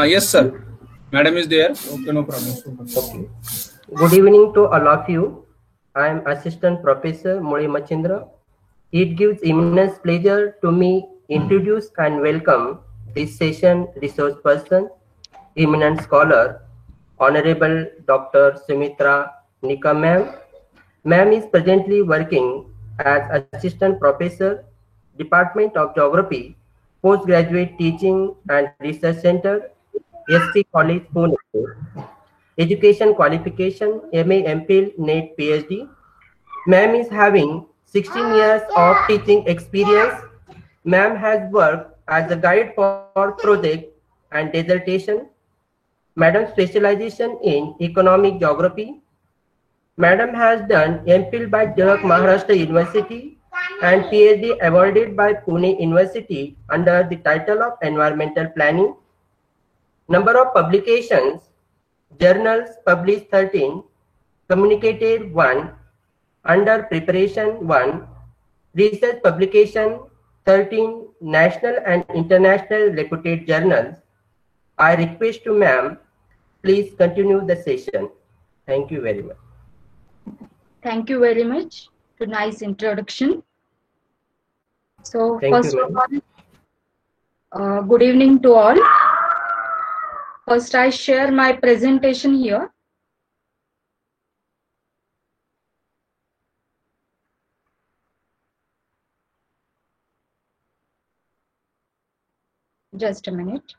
Yes, sir. Madam is there. Okay, no problem. Okay. Good evening to all of you. I am Assistant Professor Muli Machindra. It gives immense pleasure to me introduce and welcome this session resource person, eminent scholar, Honorable Dr. Sumitra Nika ma'am. Ma'am is presently working as Assistant Professor, Department of Geography, Postgraduate Teaching and Research Center, SP College, Pune. Education qualification, MA, MPhil, NET, PhD. Ma'am is having 16 years of teaching experience. Ma'am has worked as a guide for project and dissertation. Madam specialization in economic geography. Madam has done MPhil by Jalak Maharashtra University and PhD awarded by Pune University under the title of Environmental Planning. Number of publications, journals published 13, communicated 1, under preparation 1, research publication 13, national and international reputed journals. I request to ma'am, please continue the session. Thank you very much. Thank you very much. To nice introduction. So Thank first you, of all, good evening to all. First, I share my presentation here. Just a minute.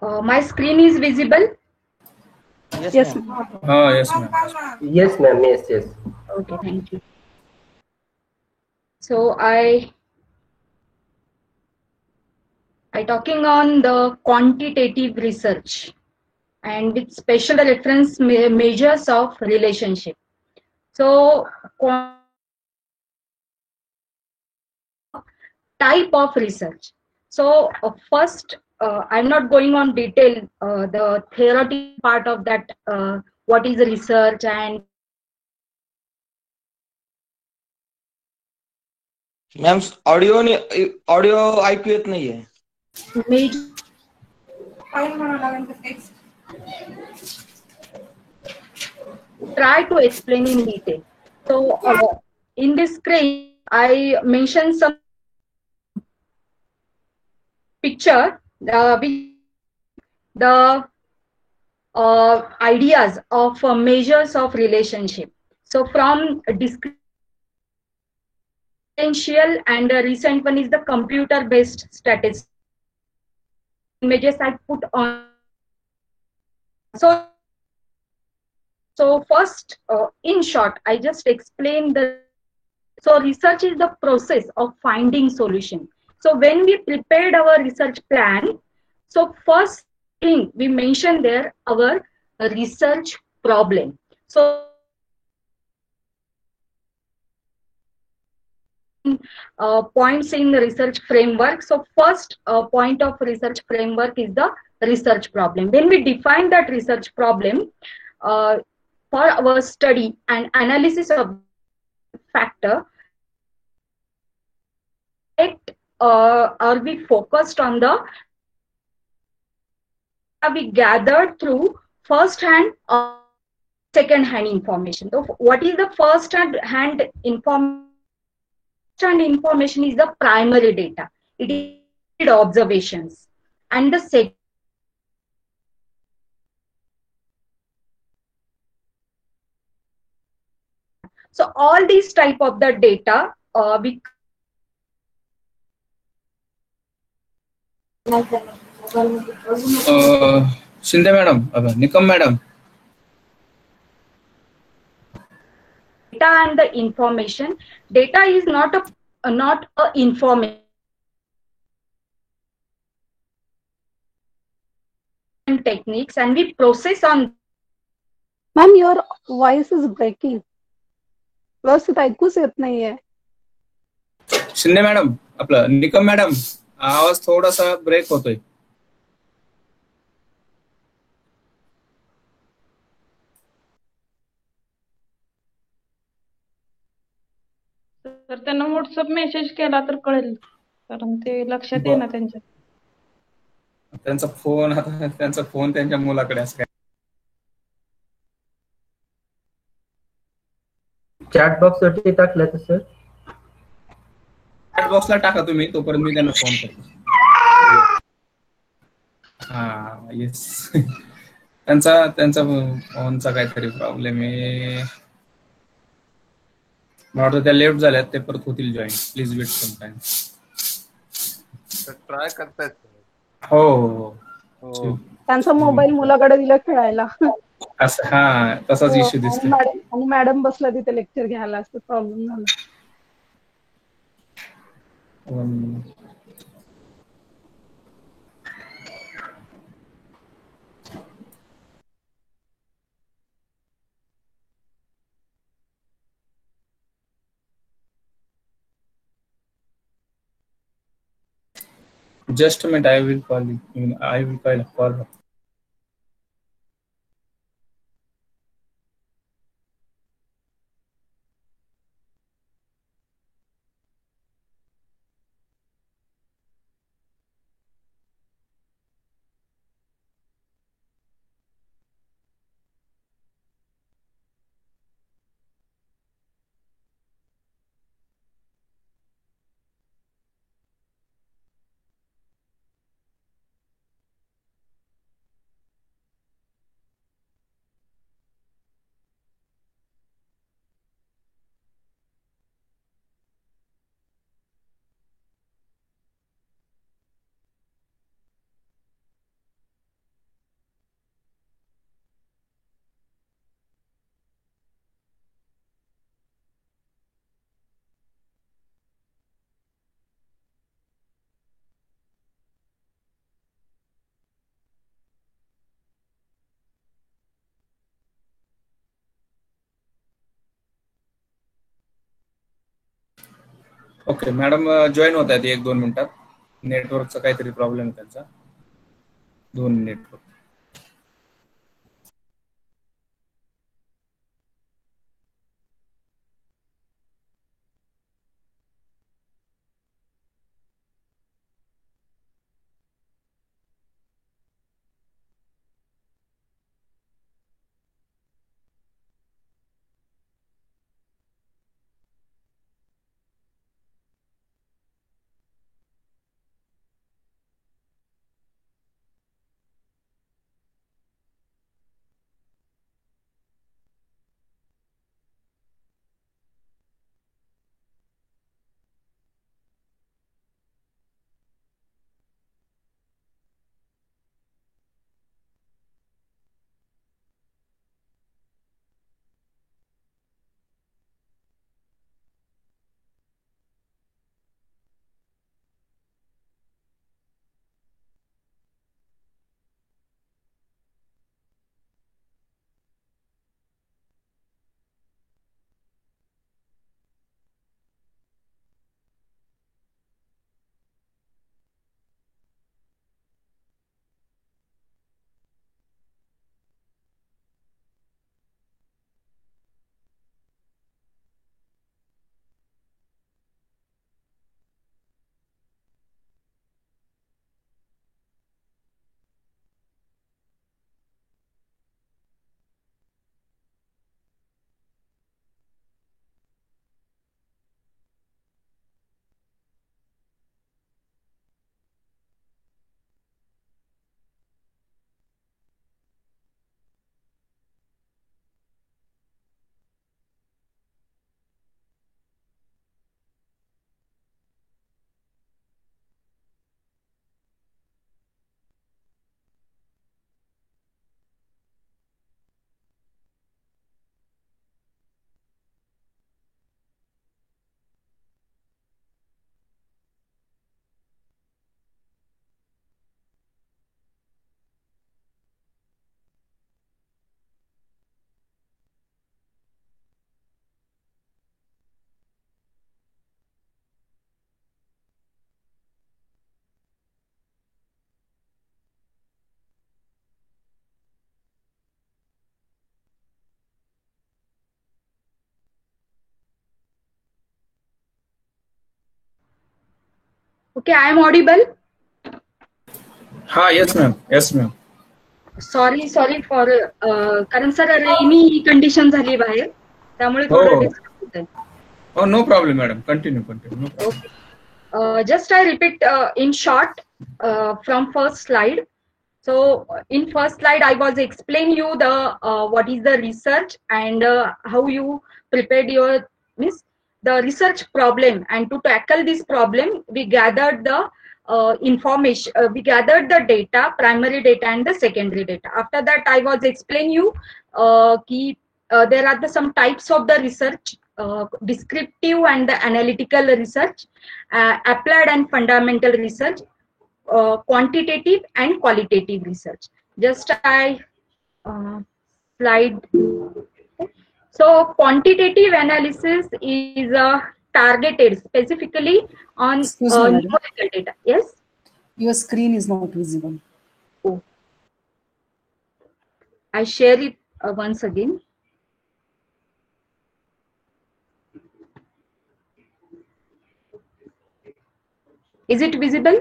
My screen is visible? Yes, ma'am. Yes, ma'am. Yes, ma'am. Yes, yes. Okay, thank you. So I talking on the quantitative research and with special reference measures of relationship. So type of research. So first, I'm not going on detail the theoretical part of that. What is research and ma'am audio ऐकू येत नाहीये. Try to explain in detail. So in this screen, I mentioned some picture the ideas of measures of relationship. So from differential and the recent one is the computer-based statistics. Images I put on. So first, in short, I just explain the. So research is the process of finding solution. So when we prepared our research plan, so first thing we mentioned there our research problem. So points in the research framework. So first point of research framework is the research problem. When we define that research problem for our study and analysis of factor, are we focused on the we gathered through first hand or second hand information. So what is the first hand information? And information is the primary data. It is observations. And the second, so all these type of the data we Shinde madam, Nikam madam. Data and the information. Data is not a information techniques, and we process on. Ma'am, your voice is breaking. व्यवस्थित ऐकूच येत नाहीये. Shinde madam, आपलं Nikam madam, आवाज थोडासा break होतोय. तर त्यांना WhatsApp message केला तर कळेल, कारण ते लक्षात ब- येईना त्यांच्या. त्यांचा फोन त्यांच्या मुलाकडे असं काय. चॅट बॉक्स वरती टाकलं तर सर. चॅट बॉक्सला टाका तुम्ही, तोपर्यंत मी त्यांना फोन करतो. हा येस. त्यांचा फोनचा काहीतरी प्रॉब्लेम आहे. मला वाटतं त्या लेफ्ट झाल्यात, ते परत होतील join. Please wait some time. Try करतायत. हो हो हो. त्यांचा मोबाईल मुलाकडे दिला खेळायला. असं हा तसाच हो, इश्यू दिसतोय. आणि मॅडम बसला तिथे लेक्चर घ्यायला, असं प्रॉब्लेम झाला. Just a minute, I will call you. I will call her. Okay madam join होत आहेत 1-2 मिनिटात. नेटवर्कचा काहीतरी प्रॉब्लेम त्यांचा. 2 minute. Okay, I am audible. हा yes ma'am, yes ma'am. Sorry for कारण सर रेनी कंडिशन झाली बाहेर त्यामुळे थोडं डिस्टर्ब होतंय. Oh, no problem, madam. Continue. No problem. Okay. Just I repeat in short from first slide. So in first slide, I was explain you the what is the research and how you prepared your the research problem, and to tackle this problem, we gathered the information. We gathered the data, primary data and the secondary data. After that, I was explain you there are some types of the research. Descriptive and the analytical research, applied and fundamental research, quantitative and qualitative research. Just I slide. So quantitative analysis is targeted specifically on numerical data. Yes? Your screen is not visible. Oh. I share it once again. Is it visible?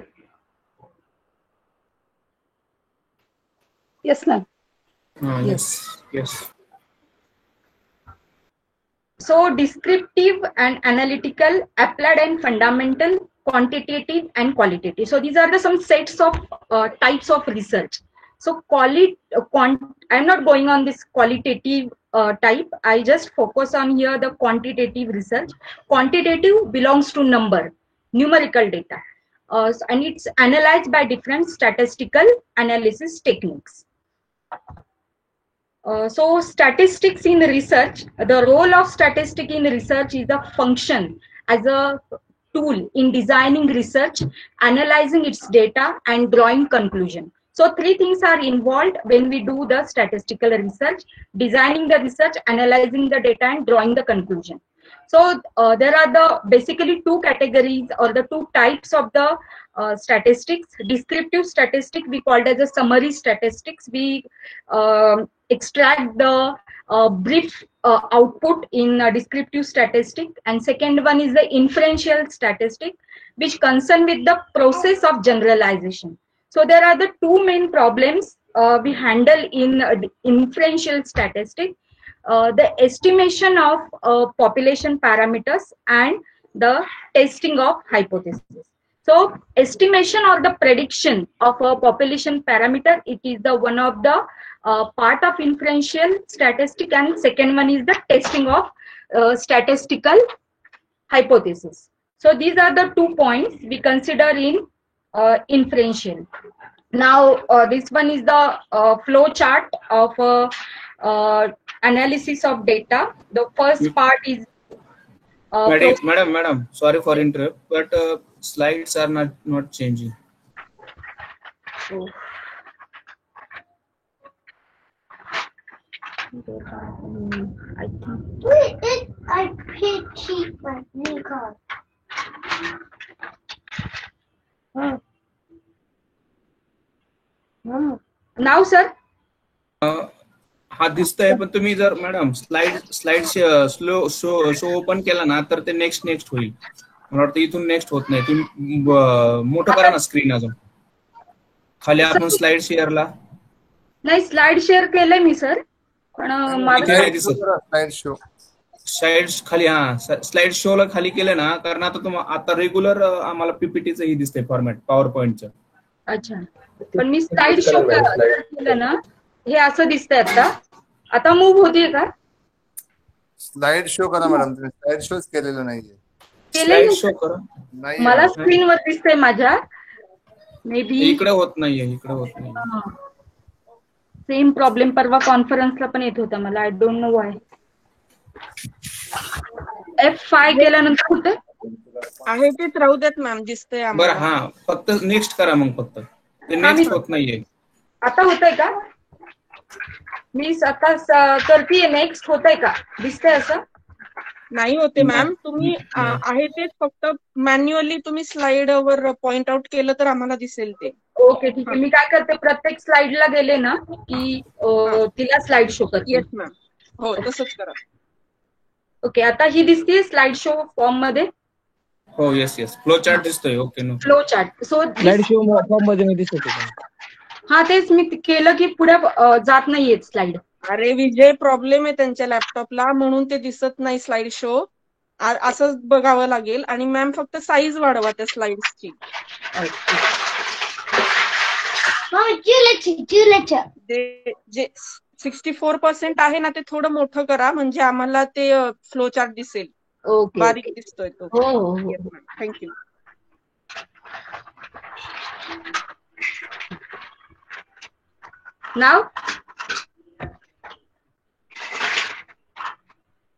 Yes, ma'am. Yes. So descriptive and analytical, applied and fundamental, quantitative and qualitative. So these are the some sets of types of research. So I'm not going on this qualitative type. I just focus on here the quantitative research. Quantitative belongs to numerical data. And it's analyzed by different statistical analysis techniques. So statistics in research, the role of statistic in research is a function as a tool in designing research, analyzing its data and drawing conclusion. So three things are involved when we do the statistical research: designing the research, analyzing the data and drawing the conclusion. So there are the basically two categories or the two types of the statistics. Descriptive statistic we called as a summary statistics. We extract the brief output in descriptive statistic, and second one is the inferential statistic, which concern with the process of generalization. So there are the two main problems we handle in inferential statistic. The estimation of population parameters and the testing of hypothesis. So estimation or the prediction of a population parameter, it is the one of the part of inferential statistic, and second one is the testing of statistical hypothesis. So these are the 2 points we consider in inferential. Now this one is the flow chart of analysis of data. The first part is madam, sorry for interrupt, but slides are not changing. Oh. I think I cheat my new card. Now sir. हा दिसतंय, पण तुम्ही जर madam slide show open केला ना तर ते next होईल. मला वाटतं इथून नेक्स्ट होत नाही. तुम्ही मोठं करा ना स्क्रीन अजून खाली. आपण स्लाइड शेअरला नाही, स्लाइड शेअर केलंय मी सर, पण स्लाइड खाली स्लाइड शो ला खाली केलं ना, कारण आता रेग्युलर आम्हाला पीपीटीचं ही दिसतंय फॉर्मॅट पॉवर पॉइंटचं. अच्छा, पण मी स्लाइड शो केलं ना, हे असं दिसतंय. आता मूव्ह होतीये का? स्लाइड शो करा मॅडम. तुम्ही स्लाइड शोच केलेलं नाहीये. स्लाइड शो करा. मला स्क्रीनवर दिसतंय माझ्या. मे बी इकडे होत नाहीये. सेम प्रॉब्लेम परवा कॉन्फरन्सला पण येत होता मला. I don't know Y. F5 केल्यानंतर कुठे आहे तेच राहू देत मॅम. दिसतंय आम्हाला. बरं, फक्त नेक्स्ट करा. मग फक्त ते नेक्स्ट होत नाहीये. आता होतंय का? मी आता करतीये. नेक्स्ट होतंय का? दिसतंय असं? नाही होते मॅम. तुम्ही आहे तेच फक्त मॅन्युअली तुम्ही स्लाइड वर पॉइंट आउट केलं तर आम्हाला दिसेल ते. ओके, ठीक आहे. मी काय करते, प्रत्येक स्लाइडला गेले ना की तिला स्लाइड शो करते. Yes ma'am. हो, तसंच करा. ओके, आता ही दिसतीये स्लाइड शो फॉर्म मध्ये. हो येस येस फ्लो चार्ट दिसतोय ओके नो फ्लो चार्ट. सो स्लाइड शो फॉर्म मध्ये नाही दिसत आहे. हा तेच मी केलं की पुढे जात नाहीये स्लाइड. अरे विजय प्रॉब्लेम आहे त्यांच्या लॅपटॉपला म्हणून ते दिसत नाही स्लाइड शो. असंच बघावं लागेल आणि मॅम फक्त साईज वाढवा त्या स्लाइड्सची. जे 64% आहे ना ते थोडं मोठं करा म्हणजे आम्हाला ते फ्लो चार्ट दिसेल. ओके बारीक दिसतोय तो. हो हो हो. Thank you. Now,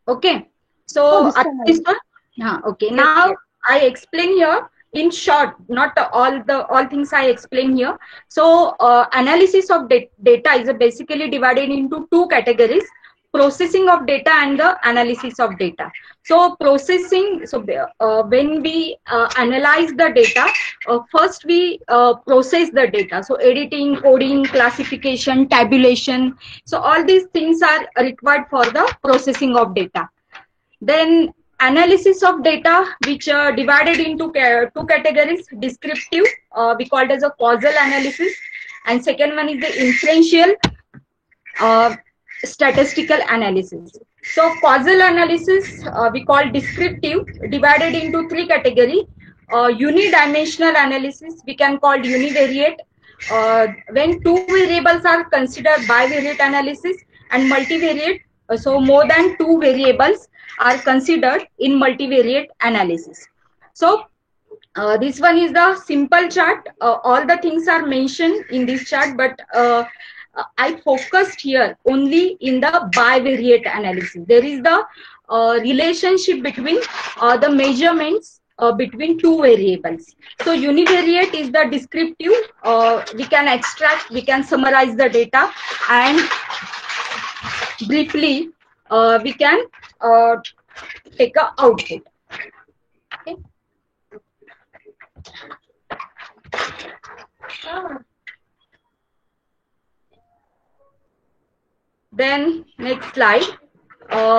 okay. So, this time okay. Now I explain here in short, not all things I explain here. So, analysis of data is basically divided into two categories: processing of data and the analysis of data. So processing, when we analyze the data, first we process the data. So editing, coding, classification, tabulation. So all these things are required for the processing of data. Then analysis of data, which are divided into two categories: descriptive, we call it as a causal analysis, and second one is the inferential, statistical analysis. So causal analysis we call descriptive, divided into three categories: unidimensional analysis, we can call univariate, when two variables are considered bivariate analysis, and multivariate, so more than two variables are considered in multivariate analysis. So this one is the simple chart. All the things are mentioned in this chart, but I focused here only in the bivariate analysis. There is the relationship between the measurements between two variables. So univariate is the descriptive. We can extract, we can summarize the data, and briefly we can take a output. Okay. Then next slide,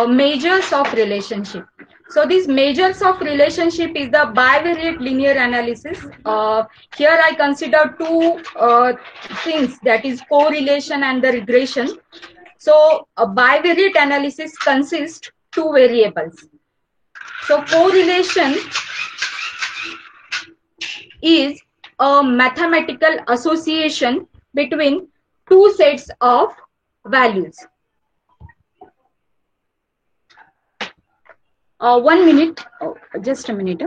measures of relationship. So these measures of relationship is the bivariate linear analysis. Here I consider two things, that is correlation and the regression. So a bivariate analysis consists two variables. So correlation is a mathematical association between two sets of values. 1 minute, just a minute.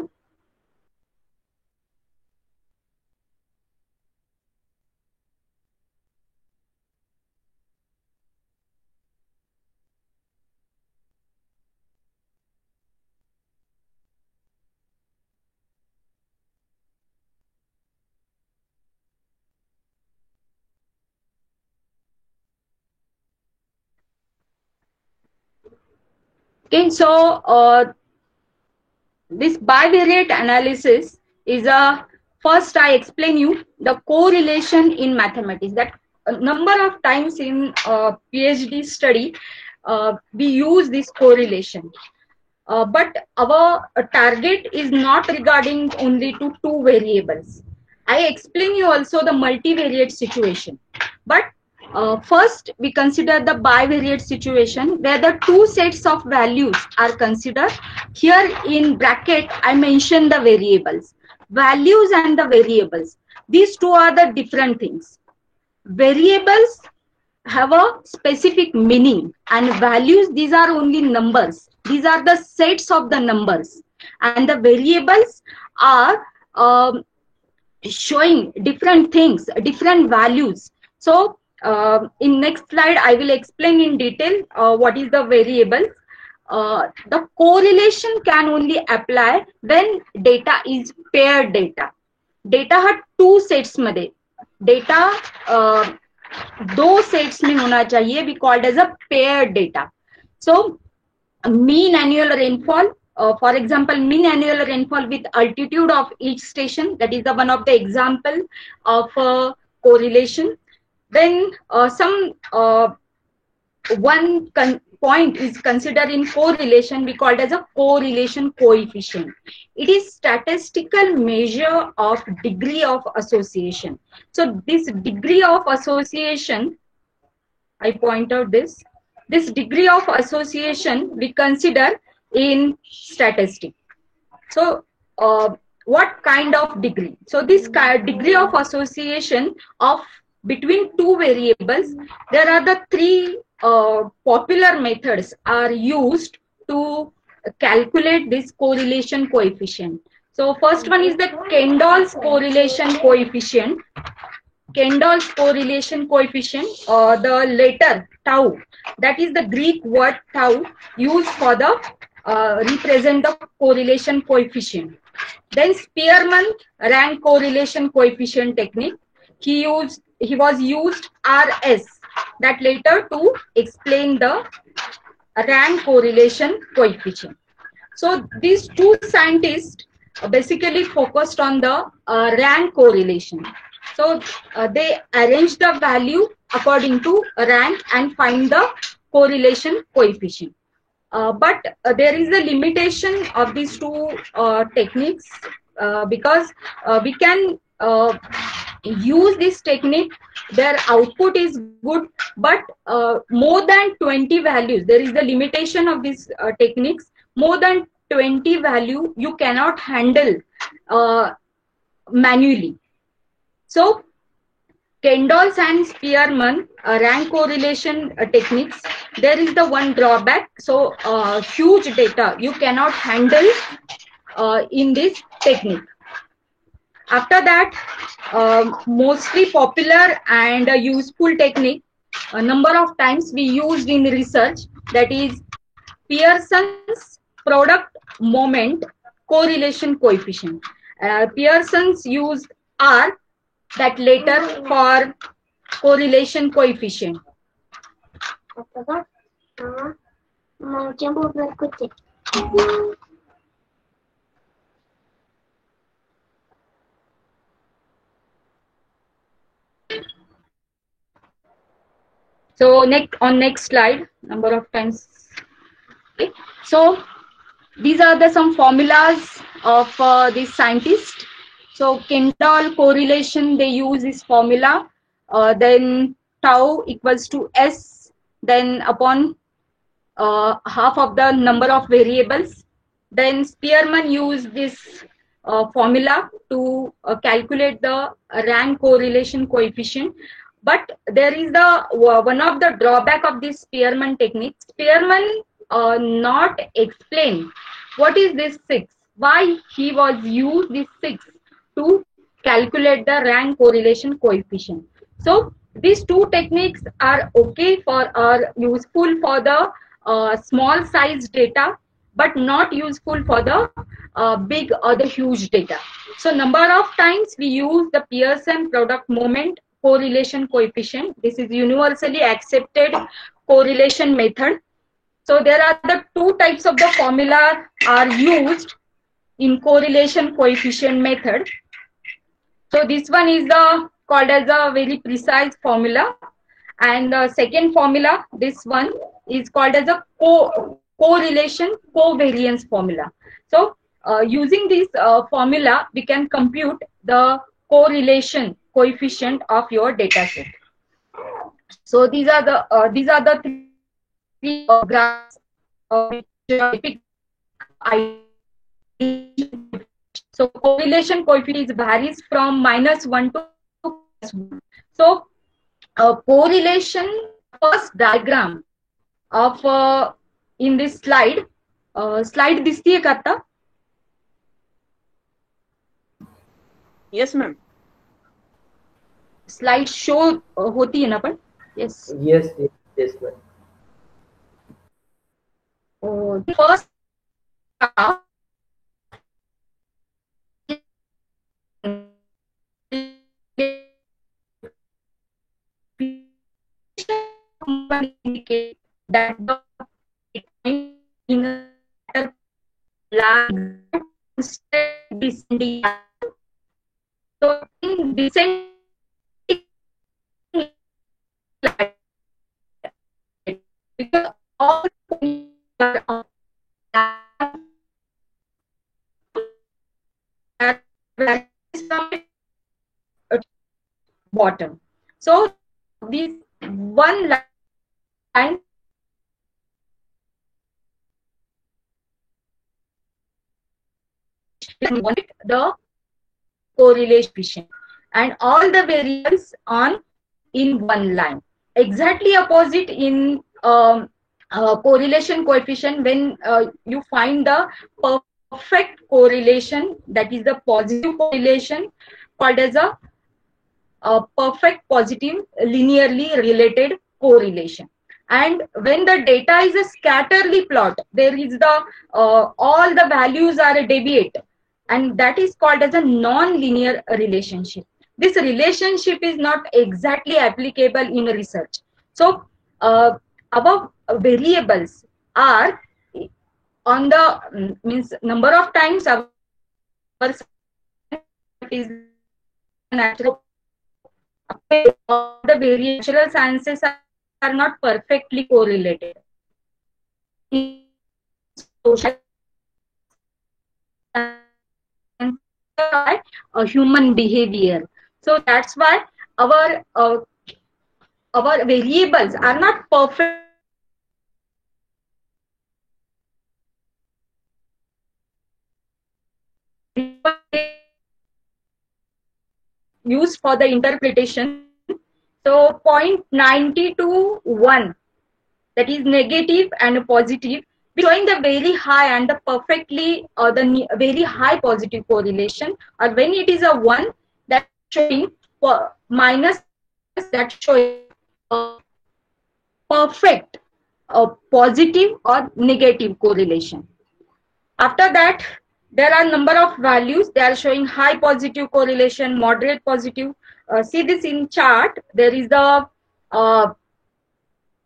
Okay, so this bivariate analysis is a, first I explain you the correlation in mathematics. That a number of times in PhD study we use this correlation, but our target is not regarding only to two variables. I explain you also the multivariate situation, but first we consider the bivariate situation where the two sets of values are considered. Here in bracket I mention the variables, values and the variables. These two are the different things. Variables have a specific meaning, and values, these are only numbers. These are the sets of the numbers, and the variables are showing different things, different values. So in next slide I will explain in detail what is the variable. The correlation can only apply when data is paired data. Data had two sets मध्ये, data दो sets में होना चाहिए, we called as a paired data. So mean annual rainfall, for example, mean annual rainfall with altitude of each station, that is the one of the example of correlation. Then point is considered in correlation, we call it as a correlation coefficient. It is statistical measure of degree of association. So this degree of association, I point out this degree of association we consider in statistics. So what kind of degree? So this degree of association of between two variables, there are the three popular methods are used to calculate this correlation coefficient. So first one is the Kendall's correlation coefficient. Kendall's correlation coefficient, the letter tau, that is the Greek word tau used for the represent the correlation coefficient. Then Spearman rank correlation coefficient technique. He was used RS, that letter, to explain the rank correlation coefficient. So these two scientists basically focused on the rank correlation. So they arrange the value according to rank and find the correlation coefficient. But there is a limitation of these two techniques because we can use this technique, their output is good, but more than 20 values, there is the limitation of these techniques. More than 20 value you cannot handle manually. So Kendall's and Spearman rank correlation techniques, there is the one drawback. So huge data you cannot handle in this technique. After that, mostly popular and useful technique, a number of times we used in research, that is Pearson's product moment correlation coefficient. Pearson's used R, that letter, for correlation coefficient. So next slide, number of times. Okay. So these are the some formulas of these scientists. So Kendall correlation, they use this formula. Then tau equals to S, then upon half of the number of variables. Then Spearman used this formula to calculate the rank correlation coefficient. But there is the one of the drawback of this Spearman technique. Spearman not explain what is this 6, why he was used this 6 to calculate the rank correlation coefficient. So these two techniques are okay for or useful for the small size data, but not useful for the big or the huge data. So number of times we use the Pearson product moment correlation coefficient. This is universally accepted correlation method. So there are the two types of the formula are used in correlation coefficient method. So this one is called as a very precise formula, and the second formula, this one, is called as a correlation covariance formula. So using this formula, we can compute the correlation coefficient of your data set. So these are the three graphs which depict. So correlation coefficient varies from -1 to +1. So correlation, first diagram of in this slide. Slide दिसतीये का आता? Yes, ma'am. Slide show होती है ना पण? Yes. Yes, ma'am. The first indicate that the in a descending. So in descending because all bottom. So this one line the correlation and all the variables on in one line. Exactly opposite in correlation coefficient, when you find the perfect correlation, that is the positive correlation, called as a perfect positive linearly related correlation. And when the data is a scatterly plot, there is the all the values are a deviate, and that is called as a non-linear relationship. This relationship is not exactly applicable in research. So our variables are on the means number of times our is natural. The natural sciences are not perfectly correlated. Social human behavior. So that's why our variables are not perfect. Used for the interpretation. So 0.90 to 1, that is negative and positive, showing the very high and the perfectly the very high positive correlation. Or when it is a 1, that showing minus, that showing perfect positive or negative correlation. After that, there are number of values. They are showing high positive correlation, moderate positive. See this in chart. There is the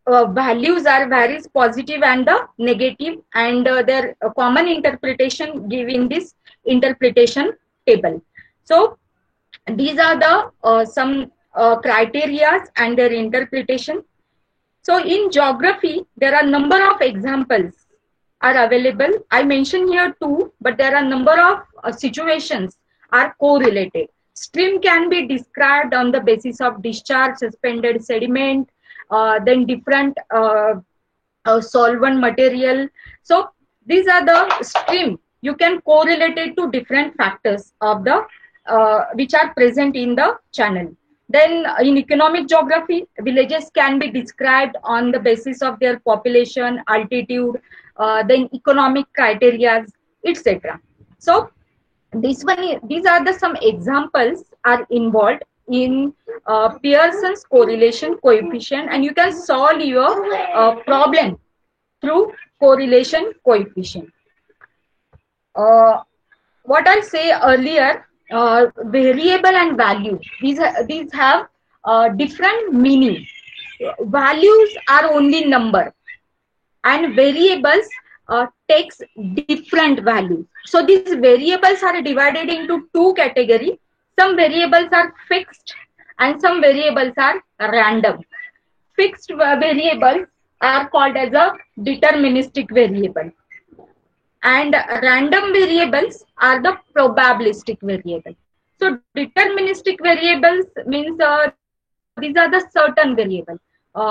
values are varies positive and the negative, and their common interpretation given this interpretation table. So these are the some criteria and their interpretation. So in geography, there are number of examples are available. I mentioned here 2, but there are number of situations are correlated. Stream can be described on the basis of discharge, suspended sediment, then different solvent material. So these are the stream. You can correlate it to different factors of the which are present in the channel. Then in economic geography, villages can be described on the basis of their population, altitude, then economic criteria, etc. So these are the some examples are involved in Pearson's correlation coefficient, and you can solve your problem through correlation coefficient. What I say earlier, variable and value, these have different meaning. Values are only number, and variables takes different values. So these variables are divided into 2 categories. Some variables are fixed and some variables are random. Fixed variables are called as a deterministic variable, and random variables are the probabilistic variable. So deterministic variables means these are the certain variable.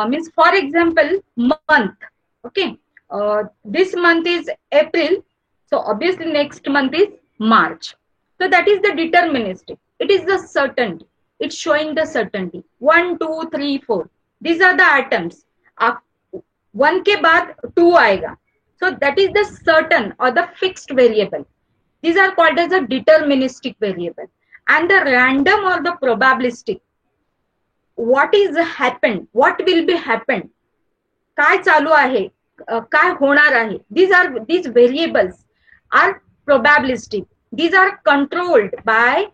Means for example, month. Okay, this month is April, so obviously next month is March. So that is the deterministic. It is the certainty. It's showing the certainty. 1, 2, 3, 4. These are the atoms. 1 के बाद 2 आएगा. So that is the certain or the fixed variable. These are called as a deterministic variable. And the random or the probabilistic, what is happened, what will be happened, काय चालू आहे, काय होणार आहे. These variables are probabilistic. These are controlled by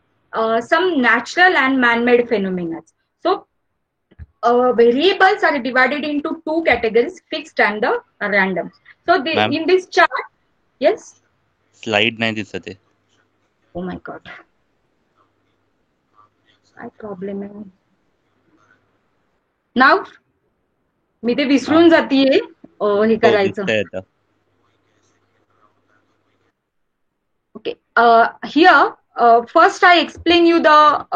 some natural and man-made phenomena. So variables are divided into 2 categories, fixed and the random. So in this chart, yes. Slide नाही दिसत आहे. Oh my God. काय problem आहे. Now मी ते विसरून जातीये. हे करायचं. दिसतंय आता. Okay. Here, first I explain you the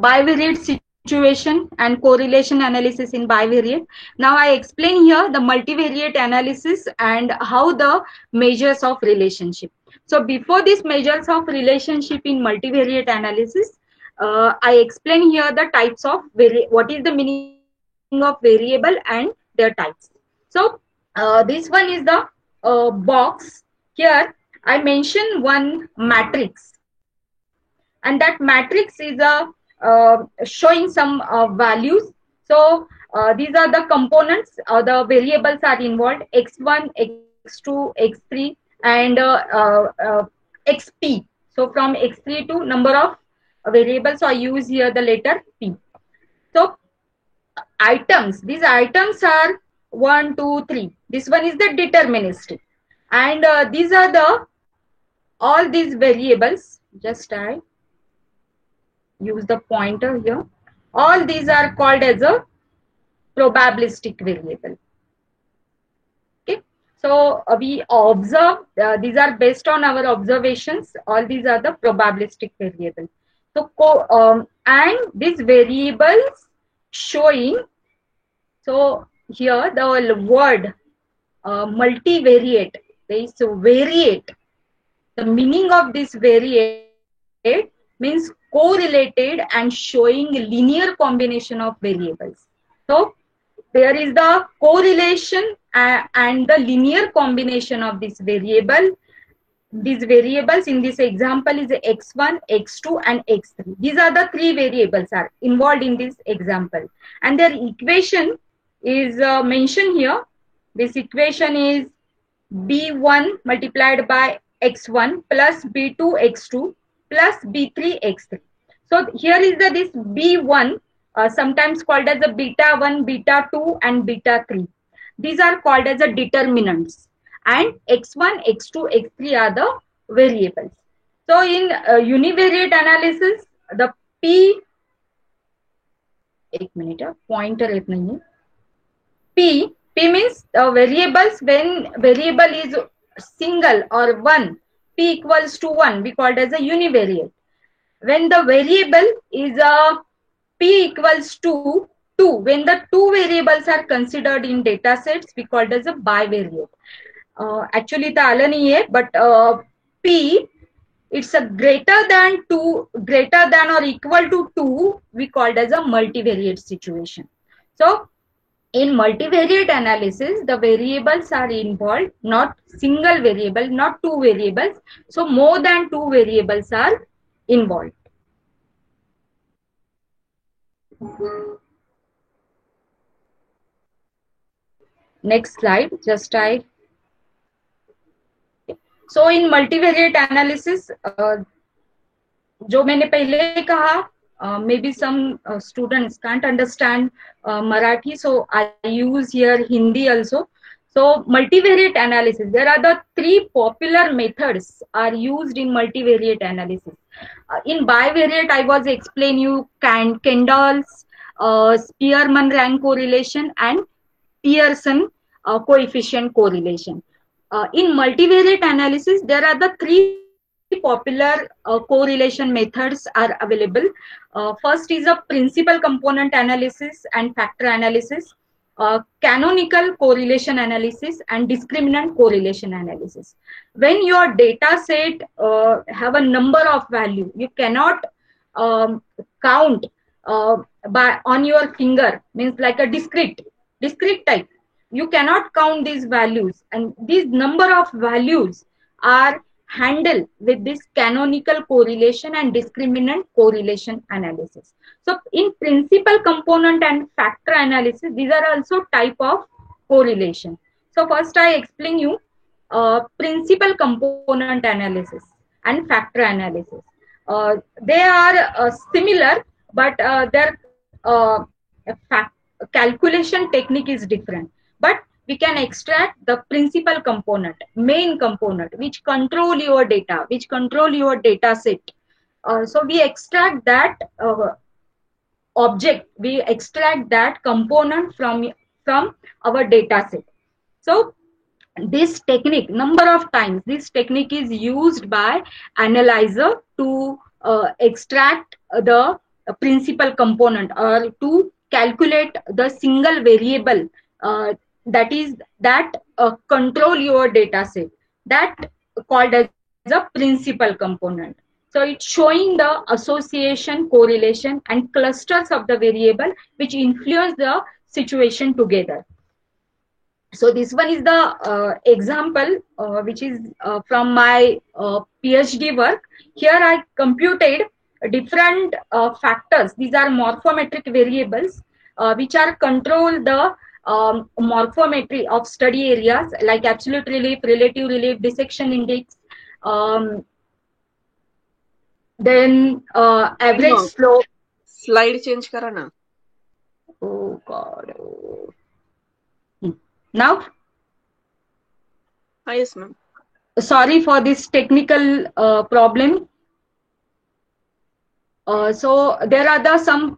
bivariate situation and correlation analysis in bivariate. Now I explain here the multivariate analysis and how the measures of relationship. So before this measures of relationship in multivariate analysis, I explain here the types of what is the meaning of variable and their types. So this one is the box. Here I mention one matrix, and that matrix is showing some values. So these are the components, the variables are involved: x1, x2, x3, and xp. So from x3 to number of variables, so I use here the letter p. So items, these items are 1, 2, 3. This one is the deterministic, and these are the all these variables. Just I use the pointer here. All these are called as a probabilistic variable. Okay, so we observe, these are based on our observations. All these are the probabilistic variables. So and these variables showing, so here the word multivariate, there is variate. The meaning of this variate means correlated and showing linear combination of variables. So there is the correlation and the linear combination of this variable. These variables in this example is x1, x2, and x3. These are the three variables are involved in this example, and their equation is mentioned here. This equation is b1 multiplied by x1 plus b2 x2 plus b3 x3. So here is this b1, sometimes called as a beta 1, beta 2, and beta 3. These are called as the determinants, and x1, x2, x3 are the variables. So in univariate analysis, the p, एक minute, pointer एक नहीं है. P means variables. When variable is single or one, p equals to 1, we call it as a univariate. When the variable is p equals to 2, when the two variables are considered in data sets, we call it as a bivariate. Actually the आलं नाहीये, but p, it's a greater than or equal to 2, we call it as a multivariate situation. So in multivariate analysis, the variables are involved, not single variable, not two variables. So more than two variables are involved. Next slide, just I. So in multivariate analysis, जो मैंने पहले कहा, maybe some students can't understand Marathi, so I use here Hindi also. So multivariate analysis, there are the three popular methods are used in multivariate analysis. In bivariate, I was explain you Kendall's Spearman rank correlation and Pearson coefficient correlation. In multivariate analysis, there are the three popular correlation methods are available. First is a principal component analysis and factor analysis, canonical correlation analysis, and discriminant correlation analysis. When your data set have a number of value, you cannot count on your finger, means like a discrete type. You cannot count these values, and these number of values are handled with this canonical correlation and discriminant correlation analysis. So in principal component and factor analysis, these are also type of correlation. So first I explain you principal component analysis and factor analysis. They are similar, but their calculation technique is different. But we can extract the principal component, main component, which control your data, which control your data set. So we extract that object, we extract that component from our data set. So this technique, number of times, this technique is used by analyzer to extract the principal component or to calculate the single variable that control your data set, that called as a principal component. So it's showing the association, correlation, and clusters of the variable which influence the situation together. So this one is the example which is from my PhD work. Here I computed different factors. These are morphometric variables which are control the morphometry of study areas like absolute relief, relative relief, dissection index, then average slope. Slide change करा ना. Oh God. Now? Yes, ma'am. Sorry for this technical problem. So there are some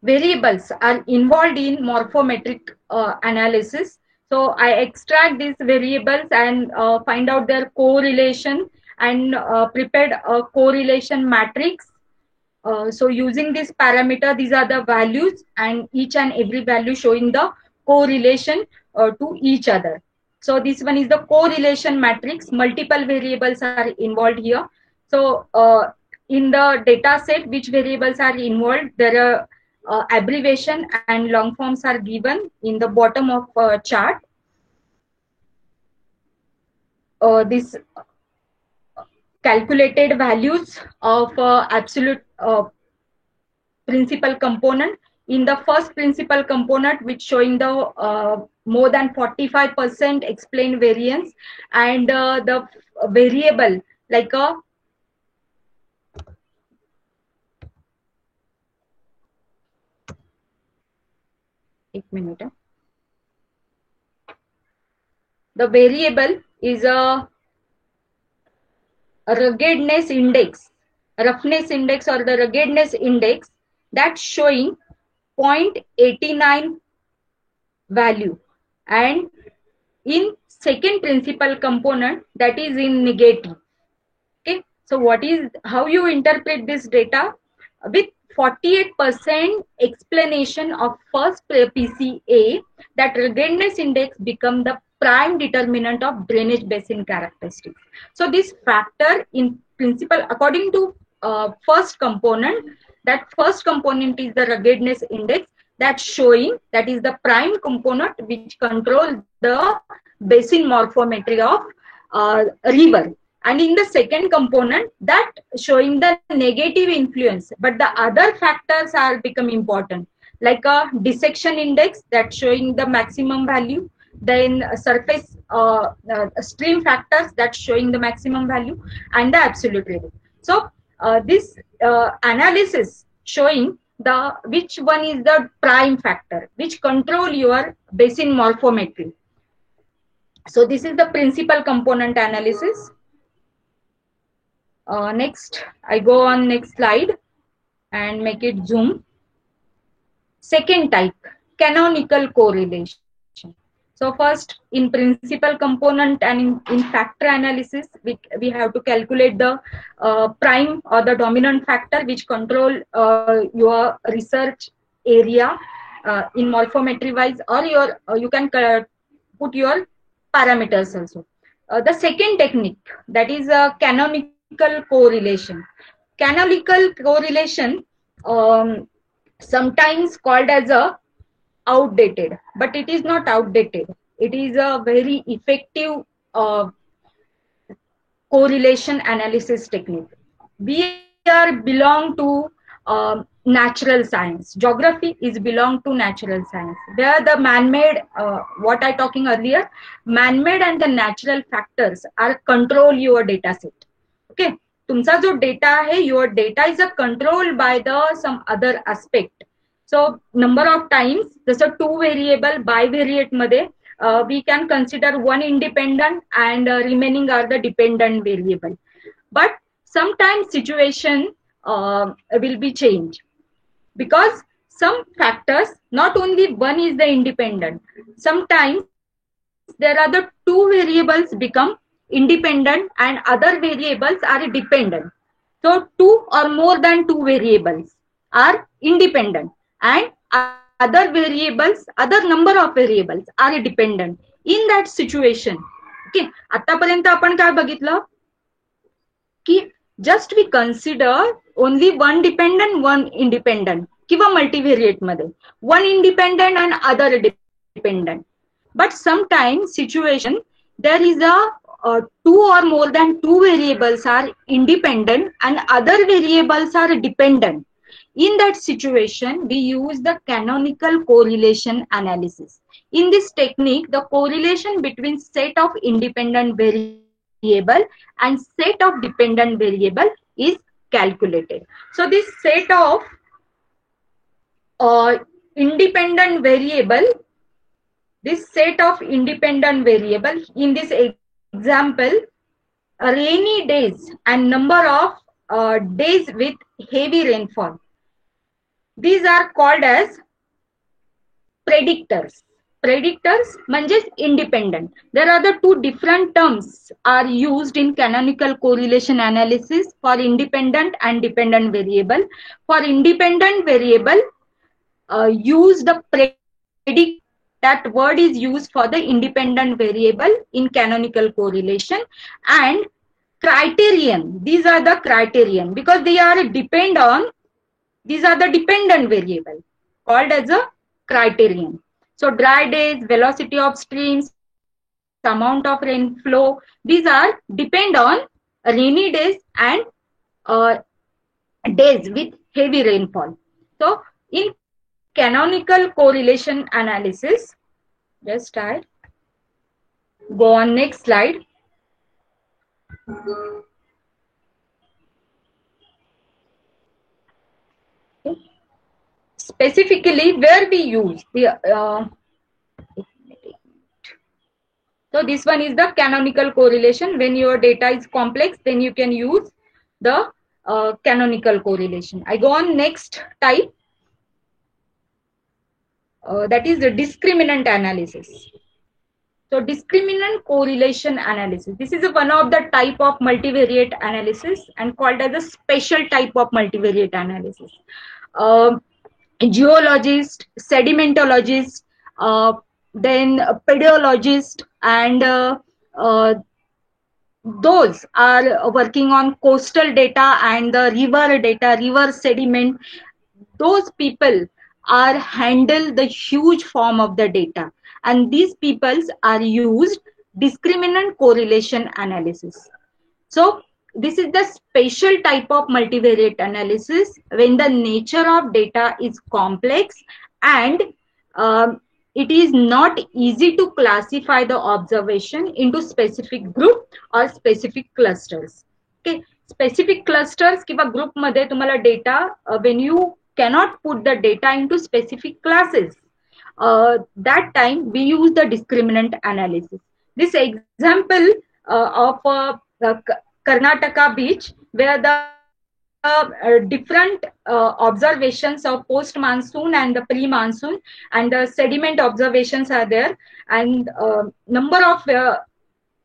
variables are involved in morphometric analysis. So I extract these variables and find out their correlation and prepared a correlation matrix. So using this parameter, these are the values and each and every value showing the correlation to each other. So this one is the correlation matrix. Multiple variables are involved here. So in the data set, which variables are involved, there are abbreviation and long forms are given in the bottom of chart. This calculated values of absolute principal component. In the first principal component, which showing the more than 45% explained variance, and the variable like a the variable is a ruggedness index, roughness index or the ruggedness index, that's showing 0.89 value, and in second principal component that is in negative. Okay, so how you interpret this data? With 48% explanation of first PCA, that ruggedness index become the prime determinant of drainage basin characteristics. So this factor in principle, according to first component, that first component is the ruggedness index, that's showing that is the prime component which controls the basin morphometry of river. And in the second component, that showing the negative influence, but the other factors are become important, like a dissection index that's showing the maximum value, then surface stream factors that's showing the maximum value, and the absolute relief. So this analysis showing the which one is the prime factor which control your basin morphometry. So this is the principal component analysis. Next, I go on next slide and make it zoom. Second type, canonical correlation. So first, in principal component and in factor analysis, we have to calculate the prime or the dominant factor which control your research area in morphometry wise, or you can put your parameters also. The second technique, that is a canonical correlation. Canonical correlation, sometimes called as a outdated, but it is not outdated. It is a very effective correlation analysis technique. We belong to natural science. Geography is belong to natural science. Where the man-made, what I talking earlier, man-made and the natural factors are control your data set. Okay, तुमचा जो data है, your data is a controlled by the some other aspect. So number of times, जसं two variable bivariate मध्ये we can consider one independent and remaining are the dependent variable. But sometimes situation will be changed, because some factors, not only one is the independent. Sometimes there are the two variables become independent and other variables are dependent. So two or more than two variables are independent and other variables, other number of variables are dependent. In that situation, okay, आतापर्यंत आपण काय बघितलं की just we consider only one dependent, one independent किंवा multivariate मध्ये one independent and other dependent. But sometimes situation there is a two or more than two variables are independent and other variables are dependent. In that situation, we use the canonical correlation analysis. In this technique, the correlation between set of independent variable and set of dependent variable is calculated. So this set of independent variable, this set of independent variable, in this example, rainy days and number of days with heavy rainfall, these are called as predictors. Predictors म्हणजेच independent. There are the two different terms are used in canonical correlation analysis for independent and dependent variable. For independent variable, use the predict. That word is used for the independent variable in canonical correlation. And criterion, these are the criterion because they are depend on, these are the dependent variable called as a criterion. So dry days, velocity of streams, amount of rainflow, these are depend on rainy days and days with heavy rainfall. So in canonical correlation analysis, just I go on next slide. Specifically where we use the so this one is the canonical correlation. When your data is complex, then you can use the canonical correlation. I go on next type. That is the discriminant analysis. So discriminant correlation analysis. This is one of the type of multivariate analysis and called as a special type of multivariate analysis. Geologist, sedimentologist, then pedologist, and those are working on coastal data and the river data, river sediment. Those people are handle the huge form of the data, and these peoples are used discriminant correlation analysis. So this is the special type of multivariate analysis when the nature of data is complex and it is not easy to classify the observation into specific group or specific clusters. Okay, specific clusters किंवा group मध्ये तुम्हाला data when you cannot put the data into specific classes, that time we use the discriminant analysis. This example of Karnataka beach, where the different observations of post monsoon and the pre monsoon and the sediment observations are there, and number of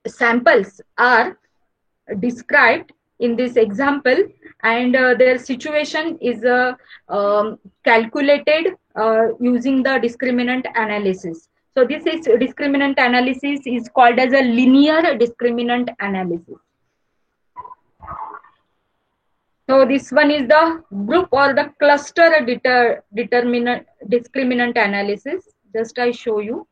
samples are described in this example, and their situation is calculated using the discriminant analysis. So this is discriminant analysis is called as a linear discriminant analysis. So this one is the group or the cluster discriminant analysis. Just I show you.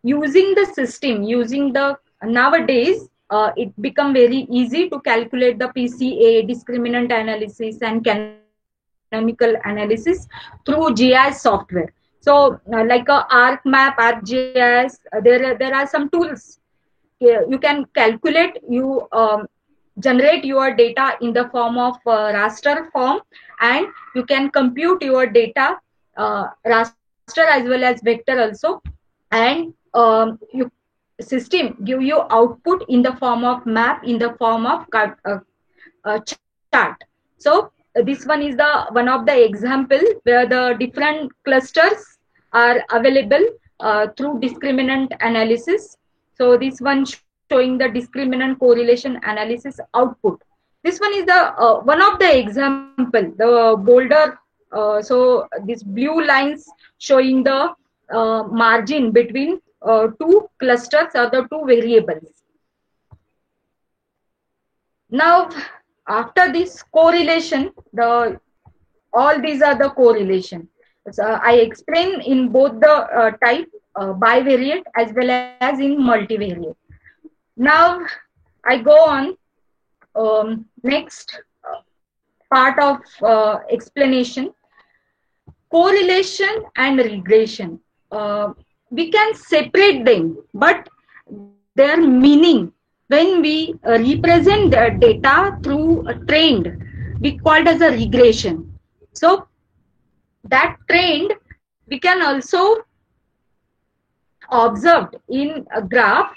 Using the system, using the nowadays, it become very easy to calculate the PCA, discriminant analysis and canonical analysis through GIS software. So like a ArcMap, ArcGIS, there are some tools. You can calculate, you generate your data in the form of raster form, and you can compute your data raster as well as vector also, and you system give you output in the form of map, in the form of chart. So this one is the one of the example where the different clusters are available through discriminant analysis. So this one showing the discriminant correlation analysis output. This one is the one of the example, the bolder. So this blue lines showing the margin between two clusters or the two variables. Now, after this correlation, all these are the correlation. So I explain in both the type bivariate as well as in multivariate. Now I go on next part of explanation. Correlation and regression. We can separate them, but their meaning, when we represent the data through a trend, we call it as a regression. So that trend we can also observe in a graph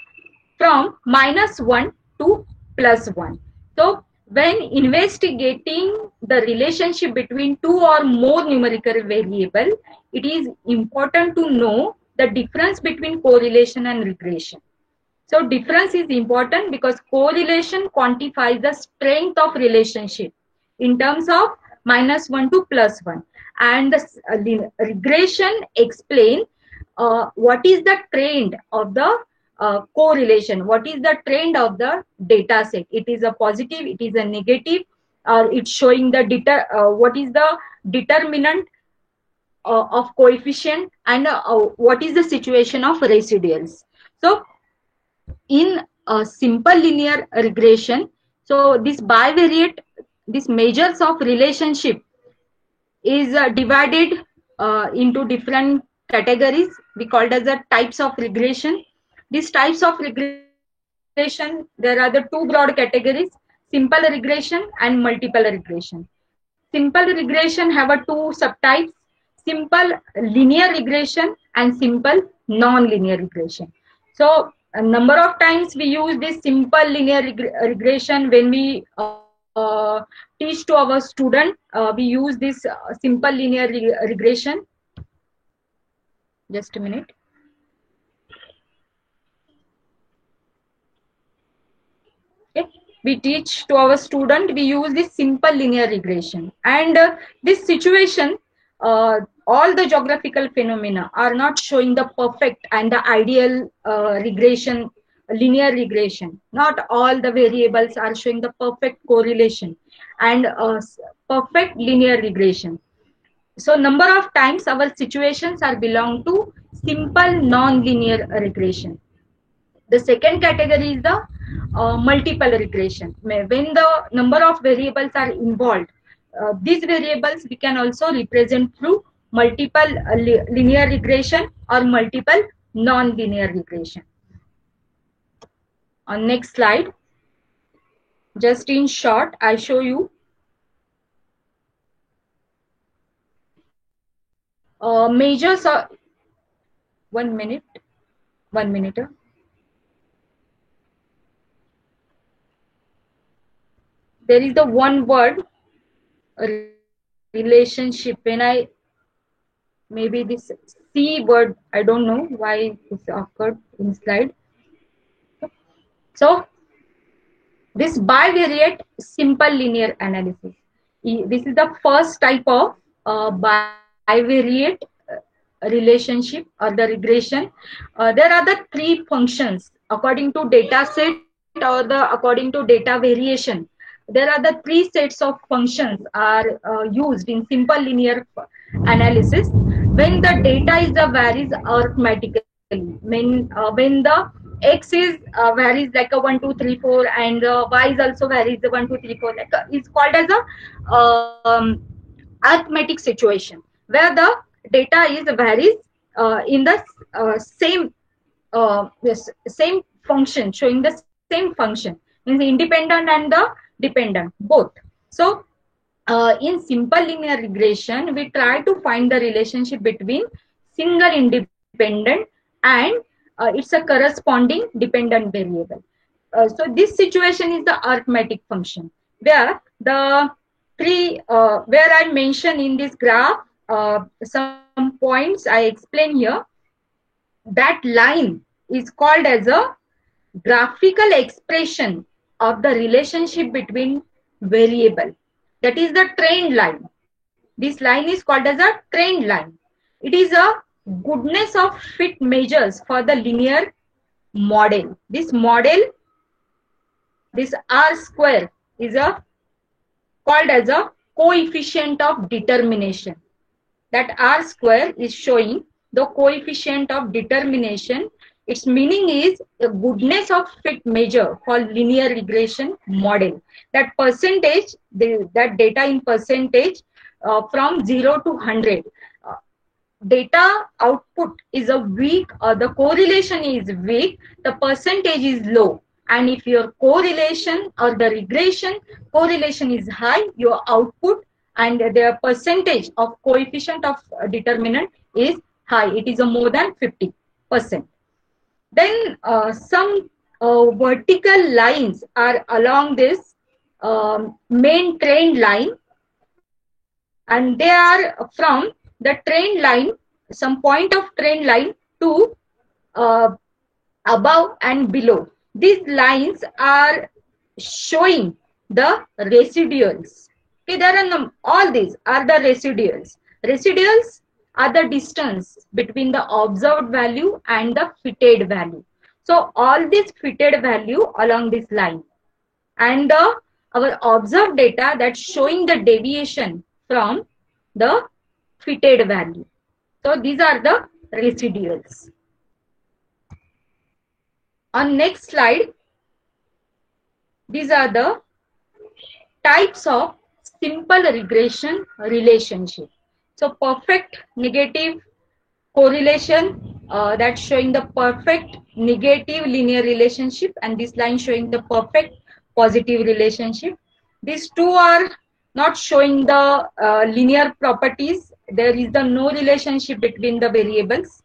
from -1 to +1. So when investigating the relationship between two or more numerical variable, it is important to know the difference between correlation and regression. So difference is important because correlation quantifies the strength of relationship in terms of -1 to +1, and the regression explain what is the trend of the correlation, what is the trend of the data set. It is a positive, it is a negative, or it's showing the what is the determinant of coefficient, and what is the situation of residuals. So in a simple linear regression, so this bivariate, this measures of relationship is divided into different categories. We call it as the types of regression. These types of regression, there are the two broad categories: simple regression and multiple regression. Simple regression have a two subtypes: simple linear regression and simple non-linear regression. So a number of times we use this simple linear regression when we teach to our student. We use this simple linear regression. Just a minute. Okay. We teach to our student, we use this simple linear regression, and this situation, all the geographical phenomena are not showing the perfect and the ideal regression, linear regression. Not all the variables are showing the perfect correlation and perfect linear regression. So number of times our situations are belong to simple non-linear regression. The second category is the multiple regression. When the number of variables are involved, these variables we can also represent through multiple linear regression or multiple non-linear regression. On next slide, just in short, I show you measures of 1 minute. There is the one word relationship. When I maybe this C word, I don't know why it's occurred in slide. So this bivariate simple linear analysis. This is the first type of bivariate relationship or the regression. There are the three functions according to data set or according to data variation. There are the three sets of functions are used in simple linear analysis when the data is varies arithmetically. When the x is varies like a 1 2 3 4 and y is also varies 1 2 3 4, like it's called as a arithmetic situation where the data is varies in the same function, showing the same function, means the independent and the dependent both. So in simple linear regression, we try to find the relationship between single independent and it's a corresponding dependent variable. So this situation is the arithmetic function where the three where I mention in this graph some points I explain here. That line is called as a graphical expression of the relationship between variable. That is the trend line. This line is called as a trend line. It is a goodness of fit measures for the linear model. This model, this R square, is called as a coefficient of determination. That R square is showing the coefficient of determination. Its meaning is the goodness of fit measure for linear regression model. That percentage, that data in percentage from 0 to 100. Data output is a weak, the correlation is weak, the percentage is low. And if your correlation or the regression correlation is high, your output and the percentage of coefficient of determinant is high. It is a more than 50%. Then some vertical lines are along this main trend line, and they are from the trend line, some point of trend line to above and below. These lines are showing the residuals. Okay, there are all these are the residuals. Residuals are the distance between the observed value and the fitted value. So all this fitted value along this line, and our observed data that's showing the deviation from the fitted value. So these are the residuals. On next slide, these are the types of simple regression relationship. So perfect negative correlation, that's showing the perfect negative linear relationship, and this line showing the perfect positive relationship. These two are not showing the linear properties. There is no relationship between the variables.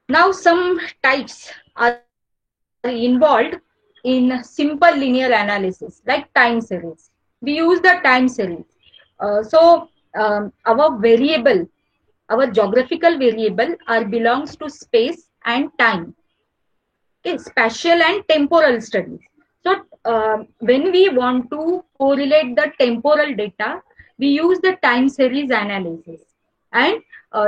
Now some types are involved in simple linear analysis, like time series. We use the time series. Our variable, our geographical variable belongs to space and time. Okay, spatial and temporal studies. So when we want to correlate the temporal data, we use the time series analysis, and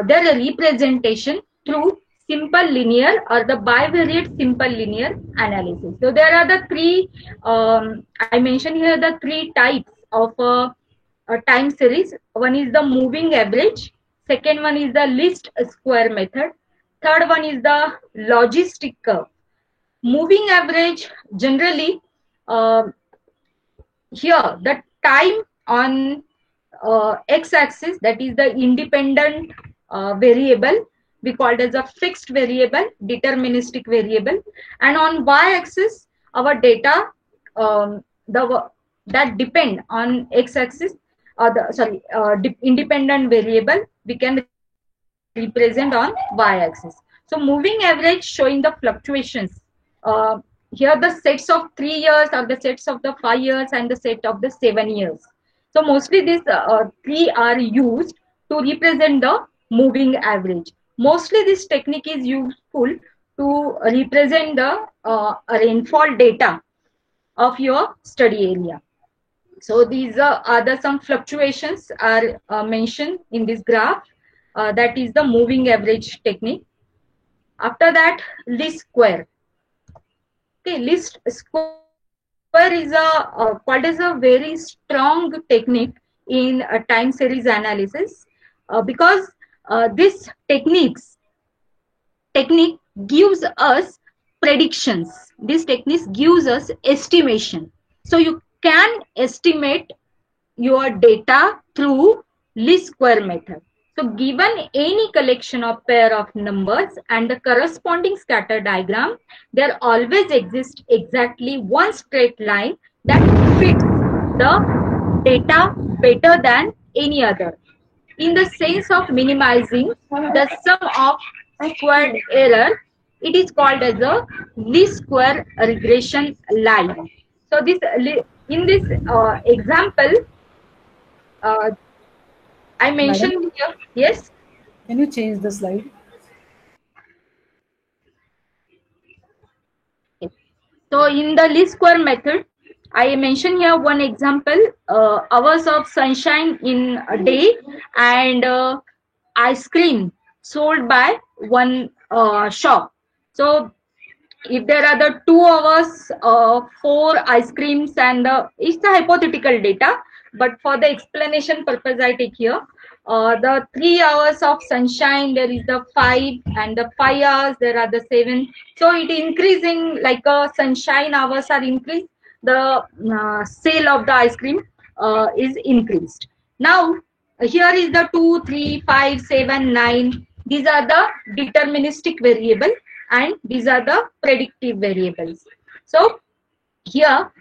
their representation through simple linear or the bivariate simple linear analysis. So there are the three, I mentioned here the three types of a time series. One is the moving average, second one is the least square method, third one is the logistic curve. Moving average, generally here the time on x-axis, that is the independent variable, we call it as a fixed variable, deterministic variable, and on y-axis our data that depend on x-axis, independent variable, we can represent on y-axis. So moving average showing the fluctuations. Here the sets of 3 years or the sets of the 5 years and the set of the 7 years. So mostly these three are used to represent the moving average. Mostly this technique is useful to represent the rainfall data of your study area. So these are some fluctuations are mentioned in this graph. That is the moving average technique. After that, least square. Okay, least square is called as a very strong technique in time series analysis because this technique gives us predictions. This technique gives us estimation. So you can estimate your data through least square method. So given any collection of pair of numbers and the corresponding scatter diagram, there always exists exactly one straight line that fits the data better than any other. In the sense of minimizing the sum of squared error, it is called as a least square regression line. So this in this example, I mentioned here. Yes. Can you change the slide? So in the least square method, I mentioned here one example: hours of sunshine in a day and ice cream sold by one shop. So if there are the 2 hours, 4 ice creams, and it's a hypothetical data, but for the explanation purpose I take here the 3 hours of sunshine, there is the 5, and the 5 hours there are the 7. So it increasing, like sunshine hours are increased, the sale of the ice cream is increased. Now here is the 2, 3, 5, 7, 9. These are the deterministic variable and these are the predictive variables. So here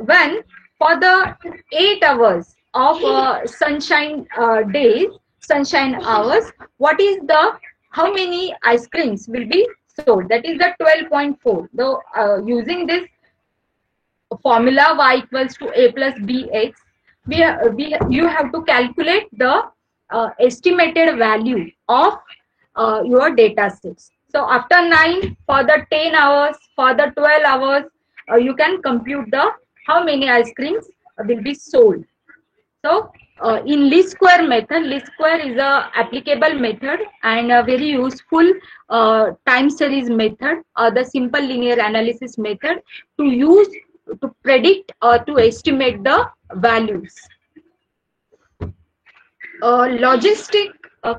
when for the 8 hours of sunshine days, sunshine hours, what is the, how many ice creams will be sold? That is the 12.4. Though using this formula y equals to a plus bx, you have to calculate the estimated value of your data sets. So after 9, for the 10 hours, for the 12 hours, you can compute the how many ice creams will be sold. So in least square method, least square is a applicable method and a very useful time series method or the simple linear analysis method to use to predict or to estimate the values. Logistic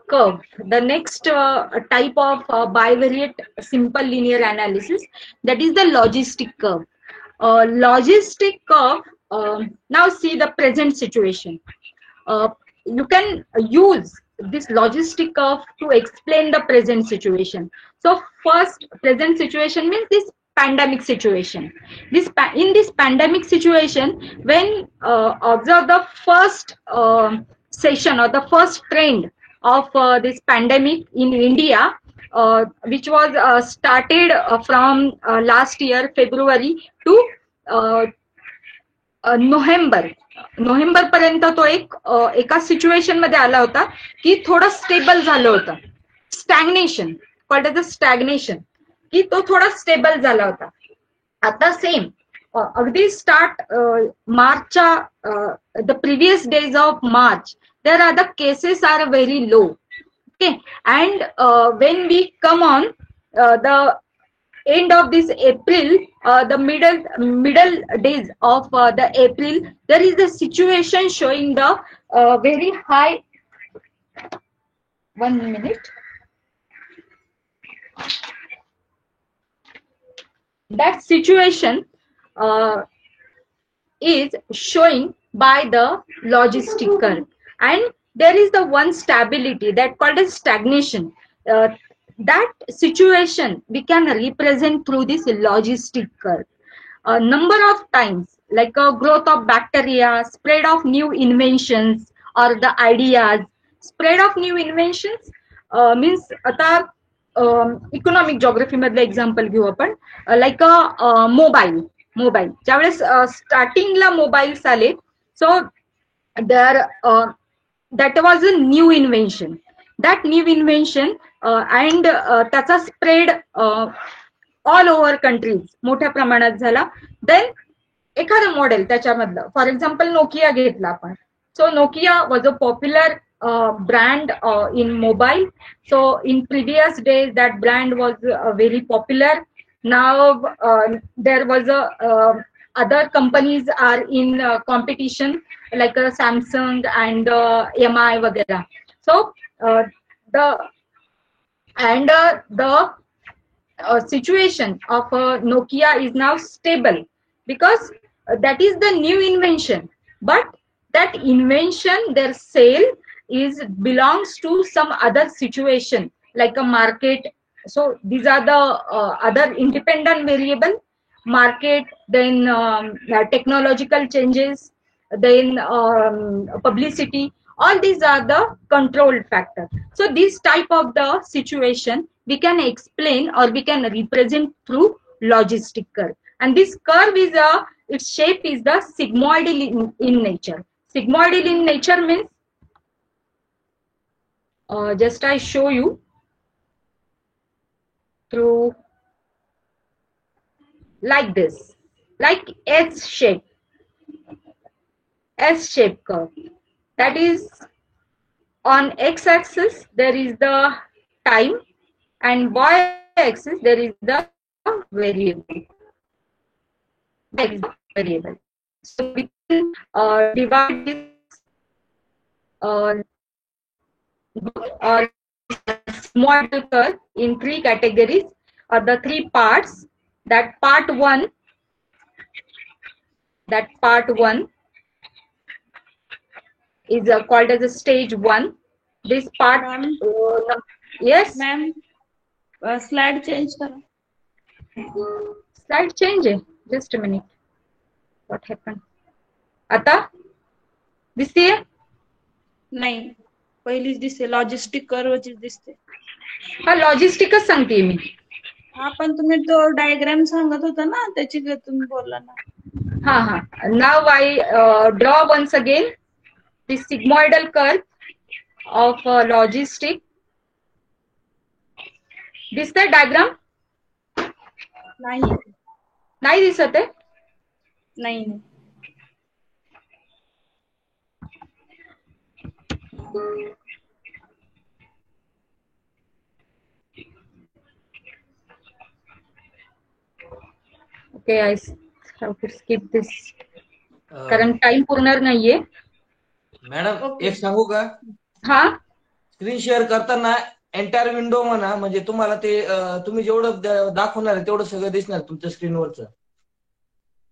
curve, the next type of bivariate simple linear analysis, that is the logistic curve. Logistic curve, now see the present situation. You can use this logistic curve to explain the present situation. So first, present situation means this pandemic situation. In this pandemic situation, when observe the first session or the first trend of this pandemic in India, which was started from last year February to November पर्यंत तो एका situation मध्ये आला होता की थोडं stable झालं होतं, stagnation, called as a stagnation, की तो थोडा स्टेबल झाला होता. आता सेम अगदी स्टार्ट मार्चच्या the previous days of March, there are the cases are very low. Okay, and when we come on the end of this April, the middle days of the April, there is a situation showing the very high. 1 minute. That situation is showing by the logistic curve, and there is the one stability that called as stagnation. That situation we can represent through this logistic curve. A number of times, like a growth of bacteria, spread of new inventions or the ideas. Spread of new inventions means आता economic geography मधलं example घेऊ आपण. Like a mobile ज्यावेळेस स्टार्टिंगला mobiles आले, सो that was a new invention. That new invention and त्याचा spread all over countries मोठ्या प्रमाणात झाला. देन एखादं मॉडेल त्याच्यामधलं, फॉर एक्झाम्पल नोकिया घेतला आपण. So Nokia was a popular brand in mobile. So in previous days that brand was very popular. Now there was a other companies are in competition like Samsung and MI वगैरह. So the situation of Nokia is now stable because that is the new invention, but that invention, their sale is belongs to some other situation like a market. So these are the other independent variable: market, then technological changes, then publicity. All these are the controlled factors. So this type of the situation we can explain or we can represent through logistic curve. And this curve is its shape is the sigmoidal in nature. Sigmoidal in nature means, just I show you through like this, like S shape curve. That is, on x-axis there is the time, and y-axis there is the variable. There is the variable. So we can divide this or model curve in three categories, or the three parts. That part one is called as a stage 1. This part, yes, ma'am, slide change करा. Slide change है. Just a minute. What happened? आता दिसतीये? नाही, पहिलीच दिसते logistic कर्वची दिसते. हा, लॉजिस्टिकच सांगते मी. हा, पण तुम्ही तो डायग्राम सांगत होता ना, त्याची तुम्ही बोलला ना. हा. Now I draw once again the sigmoidal curve of logistic. दिसतंय डायग्राम? नाही दिसत आहे? नाही. Okay, I have to skip this. कारण टाइम पुरणार नाहीये. मॅडम एक सांगू का? हा, स्क्रीन शेअर करताना एंटायर विंडो म्हणा, म्हणजे तुम्हाला ते तुम्ही जेवढं दाखवणार आहे तेवढं सगळं दिसणार तुमच्या स्क्रीनवरचं.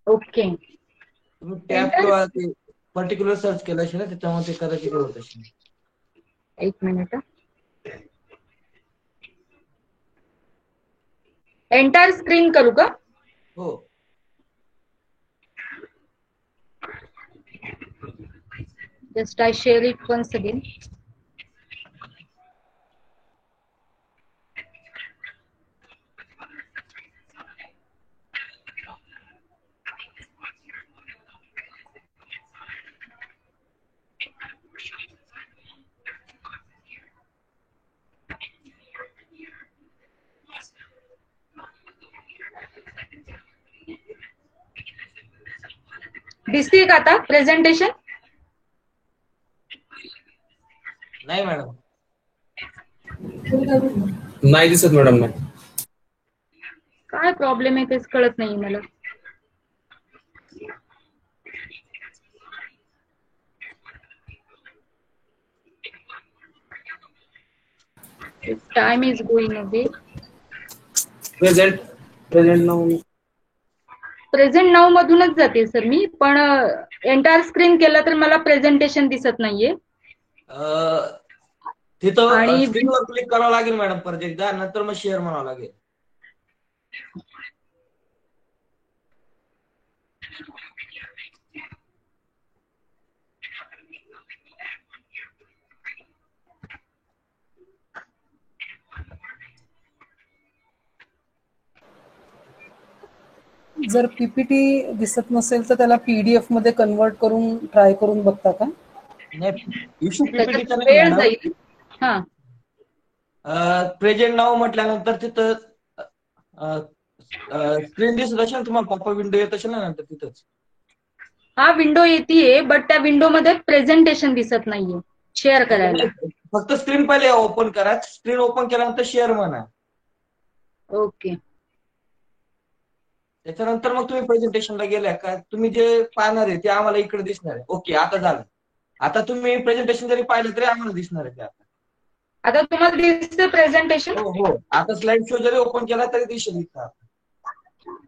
ओके. तुम्ही टॅब किंवा ते पर्टिक्युलर सर्च केलं असेल ना, त्याच्यामध्ये ते कदाचित होत असेल. एक मिनिट. एंटायर स्क्रीन करू का? हो. Just I share it once again. दिसते का आता प्रेझेंटेशन? नाही मॅडम. नाही दिसत मॅडम. काय प्रॉब्लेम आहे तेच कळत नाही मला. Time is going away. Present नाव मधूनच जाते सर मी, पण एंटायर स्क्रीन केलं तर मला प्रेझेंटेशन दिसत नाहीये. तिथं स्क्रीनवर क्लिक करावं लागेल मॅडम परत एकदा, नंतर मग शेअर म्हणावं लागेल. जर पीपीटी दिसत नसेल तर त्याला पीडीएफ मध्ये कन्वर्ट करून ट्राय करून बघता का? वेळ जाईल. हा, प्रेझेंट नाव म्हटल्यानंतर तिथं स्क्रीन दिसत असेल तुम्हाला, पॉपअप विंडो येत असेल ना नंतर तिथंच. हा, विंडो येते, बट त्या विंडो मध्ये प्रेझेंटेशन दिसत नाहीये शेअर करायला. फक्त स्क्रीन पहिले ओपन करा, स्क्रीन ओपन केल्यानंतर शेअर म्हणा. ओके. त्याच्यानंतर मग तुम्ही प्रेझेंटेशनला गेल्या का, तुम्ही जे पाहणार आहे ते आम्हाला इकडे दिसणार आहे. ओके, आता झालं. आता तुम्ही प्रेझेंटेशन जरी पाहिलं तरी आम्हाला दिसणार आहे ते. आता तुम्हाला दिसतं प्रेझेंटेशन? हो. आता स्लाइड शो जरी ओपन केला तरी दिसेल.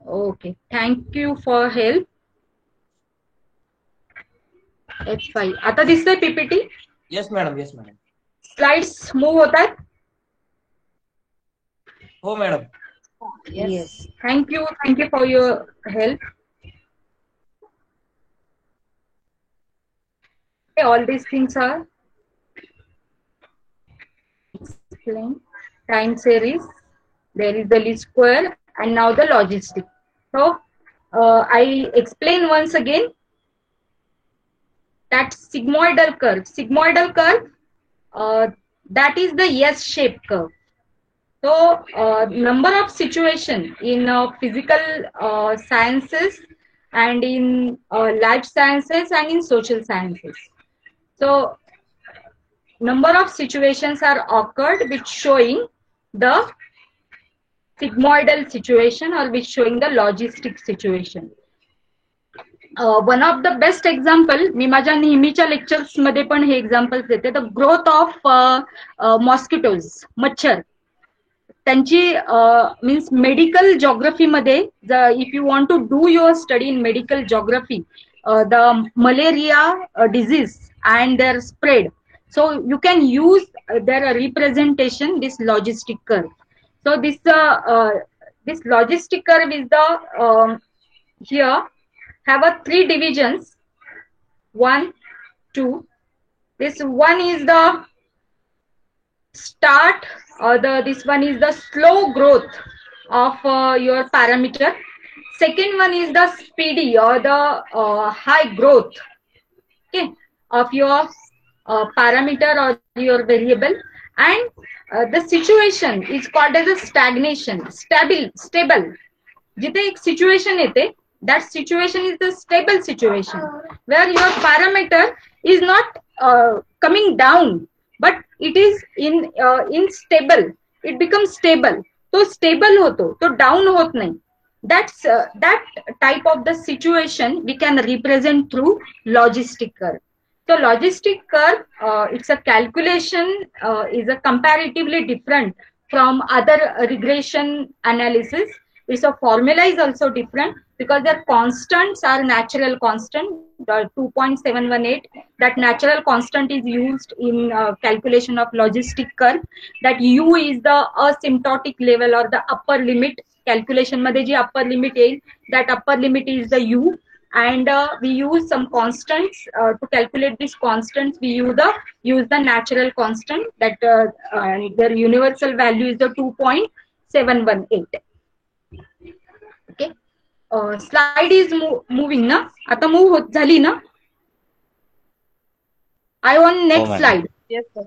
Okay, thank you for help. H5 आता दिसतंय PPT? Yes madam, yes madam. Slides move होतात? हो madam. Yes. Thank you for your help. Okay, all these things are explained. Time series, there is the least square, and now the logistic. So I explain once again that sigmoidal curve. Sigmoidal curve, that is the S-shaped curve. So, number of situation in physical sciences and in life sciences and in social sciences. So, number of situations are occurred which showing the sigmoidal situation or which showing the logistic situation. One of the best example, मी माझ्या नेहमीच्या lectures मध्ये पण हे examples देते. The growth of mosquitoes, मच्छर, त्यांची means medical geography मध्ये, if you want to do your study in medical geography, the malaria disease and there spread, so you can use their representation, this logistic curve. So this logistic curve is the here have a 3 divisions, 1, 2. This one is the start, or this one is the slow growth of your parameter. Second one is the speedy or the high growth, okay, of your parameter or your variable. And the situation is called as a stagnation, stable. जिथे एक situation येते, that situation is the stable situation, where your parameter is not coming down, but it is in stable. It becomes stable. तो stable होतो, तो down होत नाही. That's that type of the situation we can represent through logistic curve. So logistic curve, it's a calculation, is a comparatively different from other regression analysis. Its a formula is also different because their constants are natural constant, 2.718. That natural constant is used in calculation of logistic curve. That U is the asymptotic level or the upper limit. Calculation मध्ये जी upper limit येईल, that upper limit is the U. And we use some constants to calculate these constants. We use the natural constant, that their universal value is the 2.718. Okay, slide is moving na. आता move होत झाली ना. I want next slide. Yes, sir.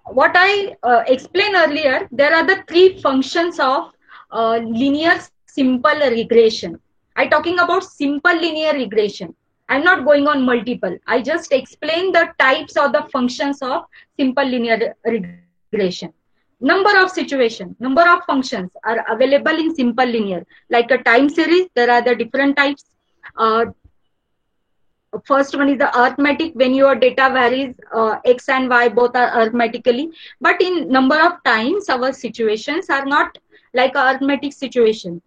What I explained earlier, there are the 3 functions of linear simple regression. I'm talking about simple linear regression. I'm not going on multiple. I just explain the types or the functions of simple linear regression. Number of situations, number of functions are available in simple linear. Like a time series, there are the different types. First one is the arithmetic, when your data varies, x and y both are arithmetically. But in number of times, our situations are not like an arithmetic situation.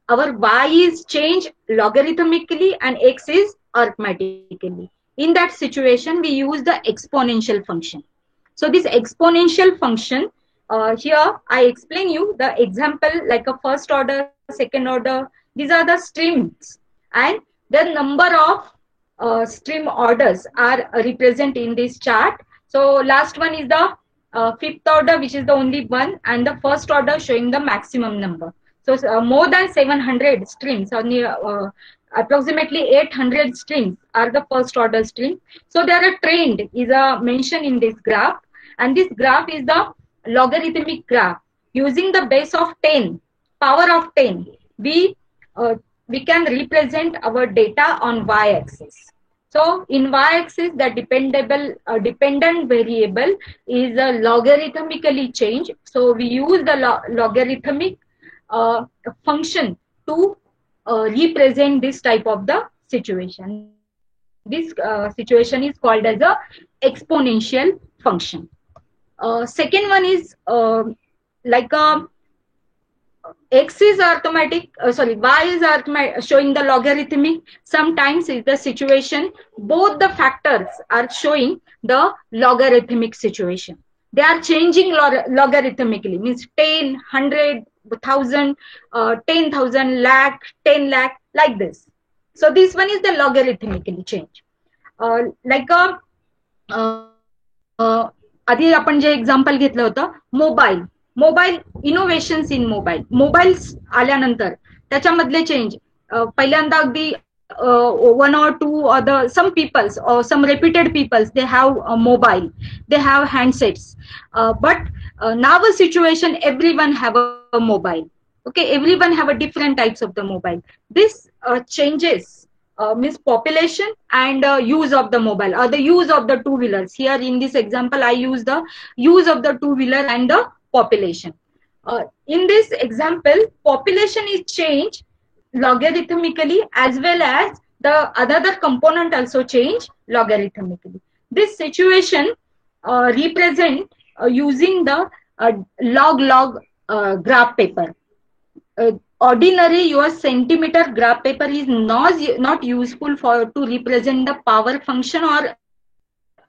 Our y is changed logarithmically and x is arithmetically. In that situation, we use the exponential function. So this exponential function, here I explain you the example like a first order, second order. These are the streams, and the number of stream orders are represented in this chart. So last one is the 5th order, which is the only one, and the first order showing the maximum number. So more than 700 streams, or approximately 800 streams are the first order stream. So there are trend is mentioned in this graph, and this graph is the logarithmic graph. Using the base of 10, power of 10, we can represent our data on y-axis. So in y-axis, the dependent variable is logarithmically changed. So we use the logarithmic function to represent this type of the situation. This situation is called as a exponential function. Second one is like a x is arithmetic, y is arithmetic, showing the logarithmic. Sometimes is the situation, both the factors are showing the logarithmic situation. They are changing logarithmically, means 10, 100, 1000, 10,000, lakh, 10 lakh, like this. So this one is the logarithmically change. Like a आधी आपण जे example घेतलं होतं, mobile innovations इन mobile आल्यानंतर त्याच्यामधले change पहिल्यांदा अगदी one or two other some peoples or some reputed peoples, they have a mobile, they have handsets, but now a situation everyone have a mobile. Okay, everyone have a different types of the mobile. This changes means population and use of the mobile or the use of the two-wheelers. Here in this example I use the use of the two-wheeler and the population. In this example, population is changed logarithmically, as well as the another component also change logarithmically. This situation represent using the log graph paper. Ordinary your centimeter graph paper is not useful for to represent the power function or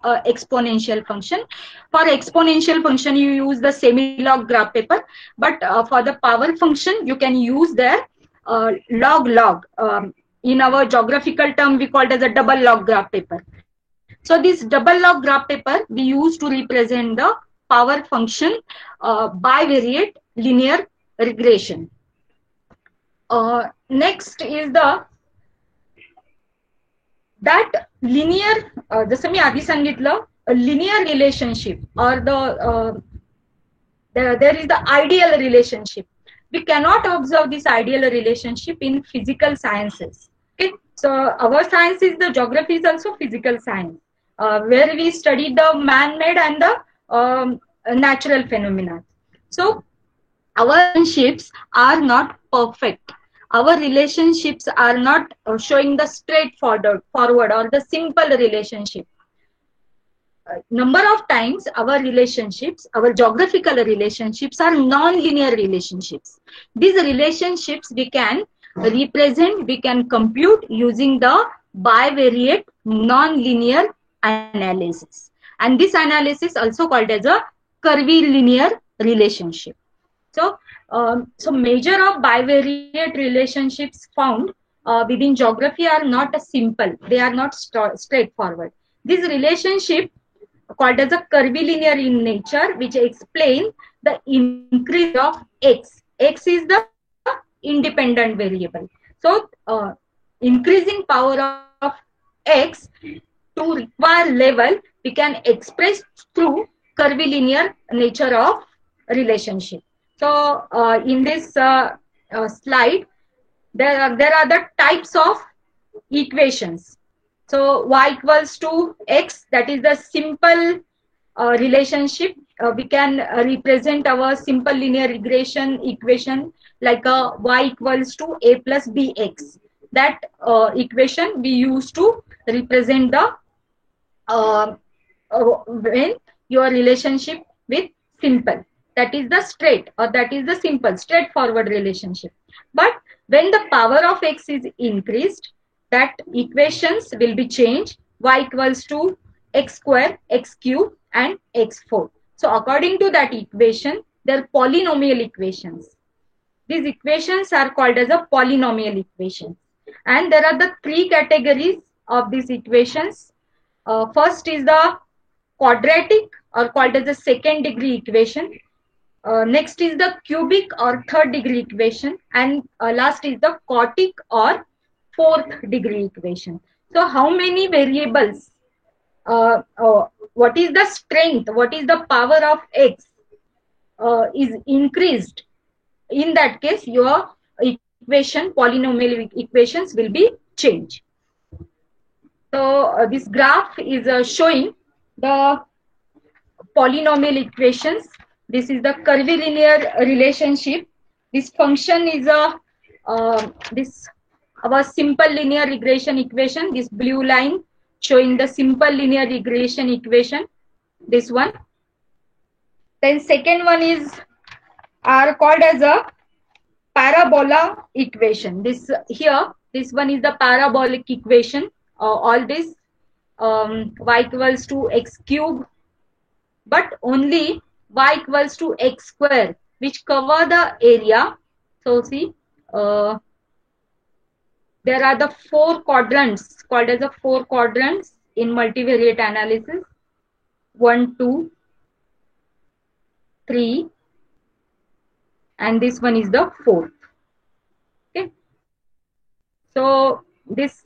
exponential function. For exponential function you use the semi-log graph paper, but for the power function you can use the log. In our geographical term we call it as a double log graph paper. So this double log graph paper we use to represent the power function bivariate linear regression. Next is that linear, जसं मी आधी सांगितलं, linear relationship or there is the ideal relationship. We cannot observe this ideal relationship in physical sciences. Okay, so our science is the geography is also physical science, where we study the man-made and the natural phenomena. So our relationships are not perfect. Our relationships are not showing the straightforward or the simple relationship. Number of times our relationships, our geographical relationships are non-linear relationships. These relationships we can represent, we can compute using the bivariate non-linear analysis. And this analysis also called as a curvilinear relationship. So, measure of bivariate relationships found within geography are not simple. They are not straightforward. This relationship called as a curvilinear in nature, which explain the increase of x. X is the independent variable. So, increasing power of x to required level, we can express through curvilinear nature of relationship. So, in this slide, there are the types of equations. So, y equals to x, that is the simple relationship. We can represent our simple linear regression equation like a y equals to a plus bx. That equation we use to represent the when your relationship with simple. That is the straight or that is the simple straightforward relationship. But when the power of x is increased, that equations will be changed. Y equals to x square, x cube and x4. So according to that equation, they are polynomial equations. These equations are called as a polynomial equations. And there are the three categories of these equations. First is the quadratic or called as the second degree equation. Next is the cubic or third degree equation, and last is the quartic or fourth degree equation. So how many variables, what is the strength, what is the power of x is increased, in that case your equation, polynomial equations will be changed. So this graph is showing the polynomial equations. This is the curvilinear relationship. This function is our simple linear regression equation. This blue line showing the simple linear regression equation. This one. Then second one is are called as a parabola equation. This one is the parabolic equation. All this y equals to x cube, but only y equals to x square, which cover the area. So see, there are the four quadrants called as the four quadrants in multivariate analysis. 1, 2, 3, and this one is the fourth. Okay, So this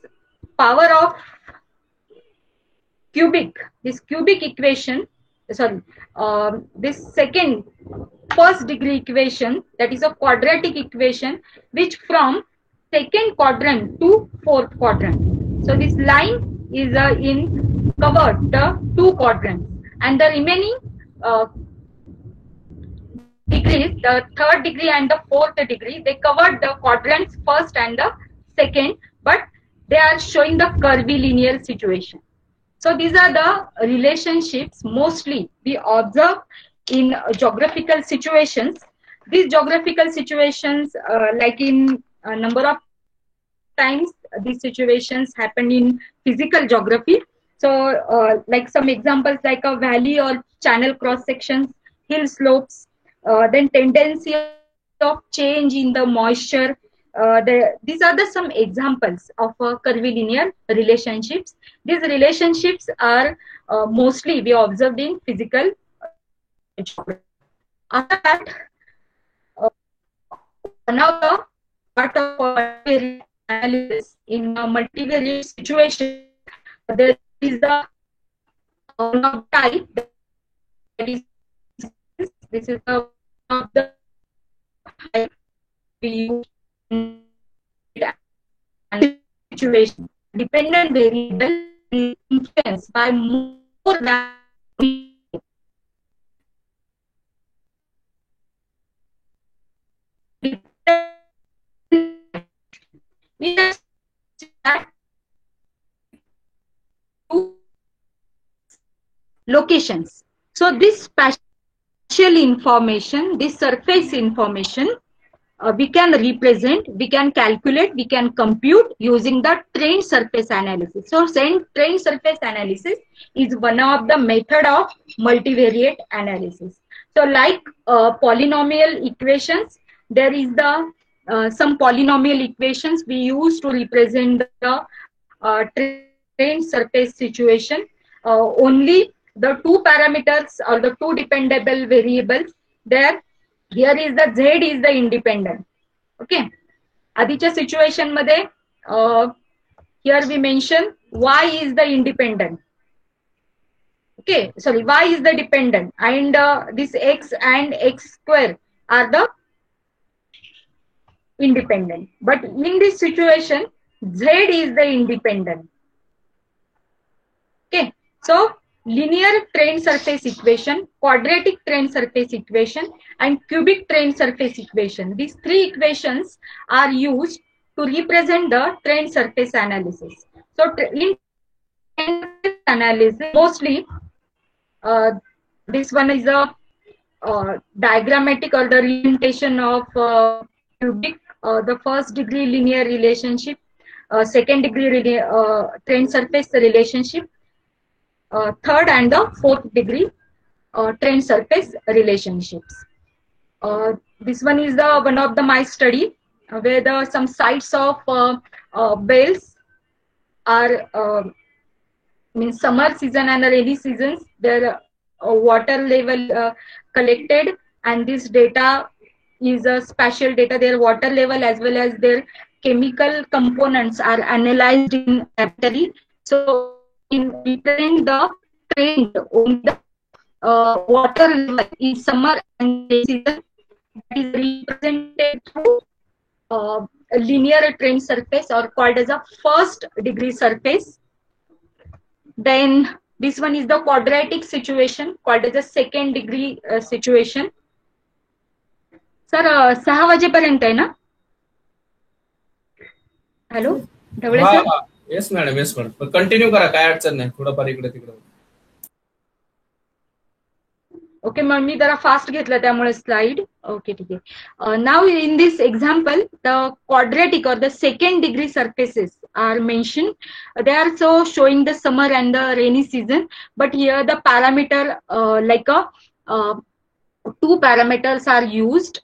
power of this cubic equation, sorry, this first degree equation, that is a quadratic equation, which from second quadrant to fourth quadrant. So this line is in covered the two quadrants, and the remaining degrees, the third degree and the fourth degree, they covered the quadrants first and the second, but they are showing the curvilinear situation. So these are the relationships mostly we observe in geographical situations. These geographical situations, like in a number of times, these situations happen in physical geography. So like some examples like a valley or channel cross sections, hill slopes, then tendency of change in the moisture. These are some examples of curvilinear relationships. These relationships are mostly we observed in physical geography. After that, another part of multivariate analysis in a multivariate situation, there is the type that is this is the type we use in situation. Dependent variable is influenced by more than locations. So this spatial information, this surface information, we can represent, we can calculate, we can compute using the trained surface analysis. So trained surface analysis is one of the method of multivariate analysis. So like polynomial equations, there is the some polynomial equations we use to represent the trained surface situation. Only the two parameters or the two dependable variables there. Here is the Z is the independent. Okay. आधीच्या situation मध्ये here we mention Y is the independent. Okay, sorry, Y is the dependent, and this X and X square are the independent. But in this situation, Z is the independent. Okay, so linear trained surface equation, quadratic trained surface equation, and cubic trained surface equation. These three equations are used to represent the trained surface analysis. So in trained analysis, mostly this one is a diagrammatic or the representation of cubic, the first degree linear relationship, second degree trained surface relationship, third and the fourth degree trained surface relationships. This one is the one of the my study where some sites of wells are means summer season and rainy seasons, their water level collected, and this data is a spatial data. Their water level as well as their chemical components are analyzed in laboratory. So in representing the trend on the water level in summer and rainy season, that is represented through a linear trained surface or called as a first degree surface. Then this one is the quadratic situation called as a second degree situation. Sir, 6 वाजेपर्यंत आहे ना? Hello Dhawale sir. Yes madam, yes madam, continue करा, काय अडचण नाही, थोडंफार इकडे तिकडे. ओके मग मी जरा फास्ट घेतलं त्यामुळे स्लाइड. ओके ठीक आहे. Now in this example the quadratic or the second degree surfaces are mentioned. They are so showing the summer and the rainy season, but here the parameter like two parameters are used.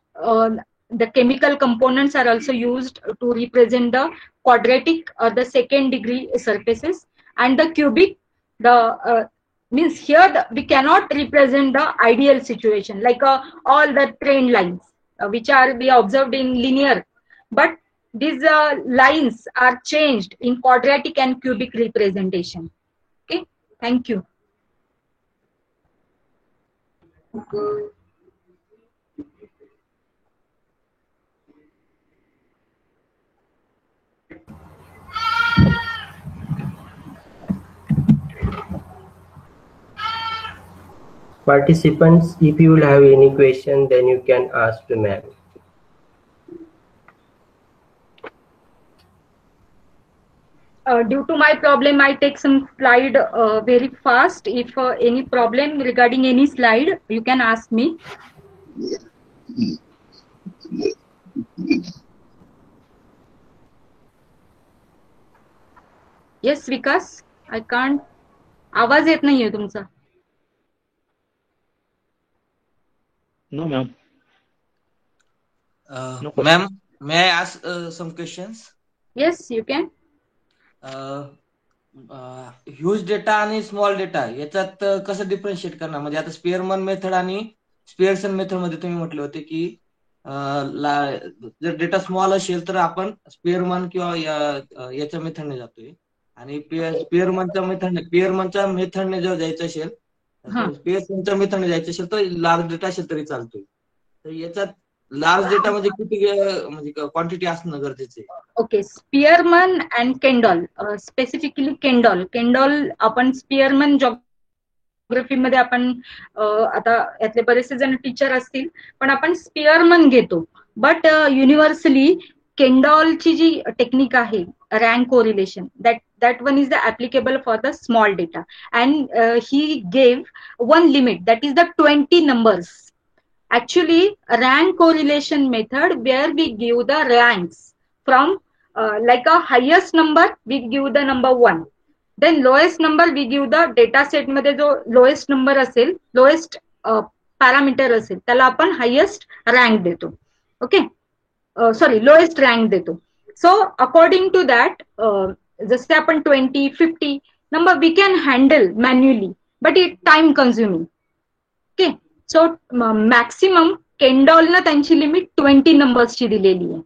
The chemical components are also used to represent the quadratic or the second degree surfaces, and the cubic, the means here we cannot represent the ideal situation like all the train lines which are we observed in linear, but these lines are changed in quadratic and cubic representation. Okay, thank you. Participants, if you will have any question, then you can ask to ma'am. Due to my problem, I take some slide very fast. If any problem regarding any slide, you can ask me. Yes, Vikas, I can't. आवाज येत नाहीये तुमचा. No, ma'am. Ma'am, may I ask some questions? Yes, you can. Huge data आणि small data याच्यात कसं differentiate करणार? म्हणजे आता स्पिअरमन मेथड आणि स्पिअरसन मेथड मध्ये तुम्ही म्हटले होते की जर डेटा स्मॉल असेल तर आपण स्पिअरमन किंवा याच्या मेथडने जातोय आणि पिअरमनच्या मेथडने जर जायचं असेल, स्पिअरसनच्या मेथडने जायचं असेल तर लार्ज डेटा असेल तरी चालतोय. तर याच्यात लार्ज डेटा म्हणजे किती म्हणजे क्वांटिटी असणं गरजेचं आहे? ओके, स्पिअरमन अँड केंडॉल, स्पेसिफिकली केंडॉल आपण स्पिअरमन जॉग्राफी मध्ये आपण आता यातले बरेचसे जण टीचर असतील पण आपण स्पिअरमन घेतो. बट युनिव्हर्सली केंडॉलची जी टेक्निक आहे rank correlation, that one is the applicable for the small data, and he gave one limit, that is the 20 numbers. Actually, rank correlation method where we give the ranks from like a highest number we give the number 1, then lowest number we give the data set मध्ये जो lowest number असेल, lowest parameter असेल त्याला आपण highest rank देतो. Okay, sorry, lowest rank देतो. So according to that, जसे आपण 20, 50 number we can handle manually, but it time consuming. Okay, so maximum केंडॉल ना त्यांची लिमिट 20 नंबर्स ची दिलेली आहे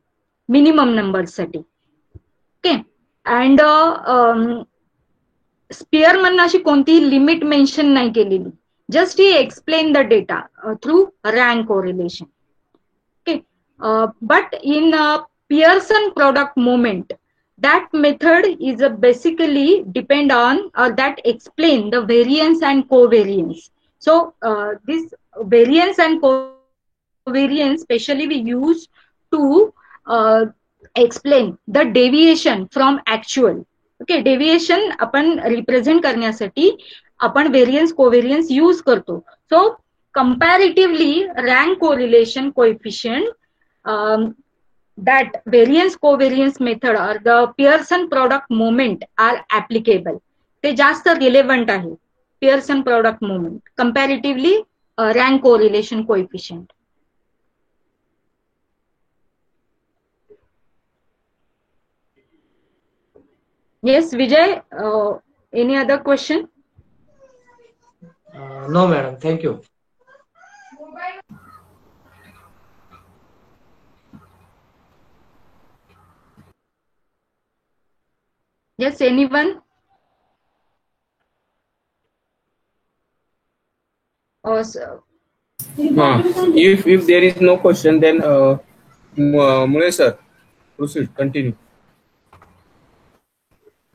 मिनिमम नंबर्स साठी. ओके, अँड स्पिअरमन अशी कोणतीही लिमिट मेन्शन नाही केलेली, just he explain the data through rank correlation. Okay, but in Pearson product moment, that method is basically depend on or that explain the variance and covariance. So this variance and covariance specially we use to explain the deviation from actual. Okay, deviation आपण represent करण्यासाठी आपण variance covariance use करतो. So comparatively rank correlation coefficient, that variance covariance method or the Pearson product moment are applicable. ते जास्त relevant आहे Pearson product moment comparatively rank correlation coefficient. Yes, Vijay, any other question? No, madam. Thank you. Yes, anyone? If there is no question, then Mule sir, proceed, continue.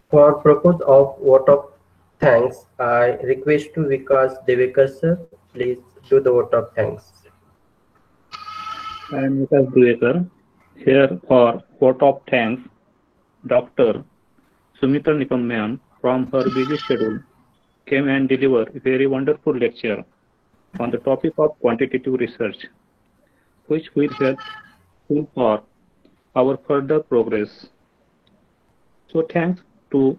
For purpose of vote of thanks, I request to Vikas Devekar sir, please do the vote of thanks. I am Vikas Devekar. Here for vote of thanks, Dr. Sumitra Nikam ma'am from her busy schedule came and delivered a very wonderful lecture on the topic of quantitative research, which will help for our further progress. So thanks to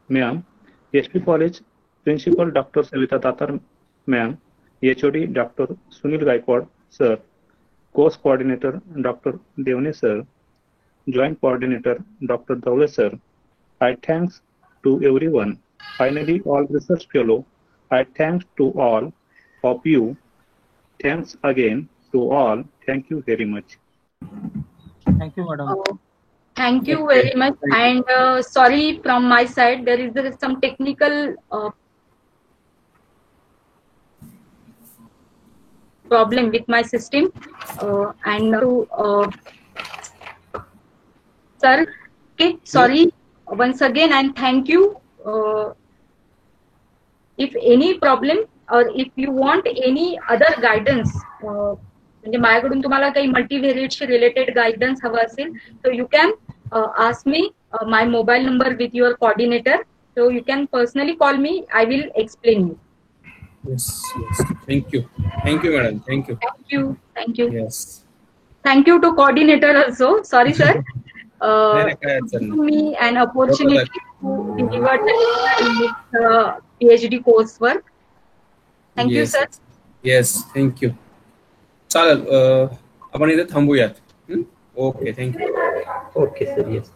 ma'am, SP College Principal Dr. Savita Tatar ma'am, HOD Dr. Sunil Gaikwad sir, Course Coordinator Dr. Devne sir, Joint Coordinator Dr. Dawle sir. I thanks to everyone. Finally, all research fellow, I thanks to all of you. Thanks again to all. Thank you very much. Thank you, madam. Thank you Okay. very much. Thank And sorry from my side, there is some technical problem with my system. And sir, okay, sorry once again, and thank you. If any problem or if you want any other guidance, म्हणजे माझ्याकडून तुम्हाला काही मल्टीव्हेरिएट related guidance हवं असेल, so you can ask me my mobile number with your coordinator. So you can personally call me. I will explain you. Yes. Thank you, madam. Thank you. Thank you. Yes. Thank you to coordinator also. Sorry, sir. नाही, काय अडचण नाही. Give me an opportunity to deliver this PhD coursework. Thank you, Yes. sir. Yes. Thank you. चालेल, आपण इथे थांबूयात. Okay, thank you. Okay, sir. Yes.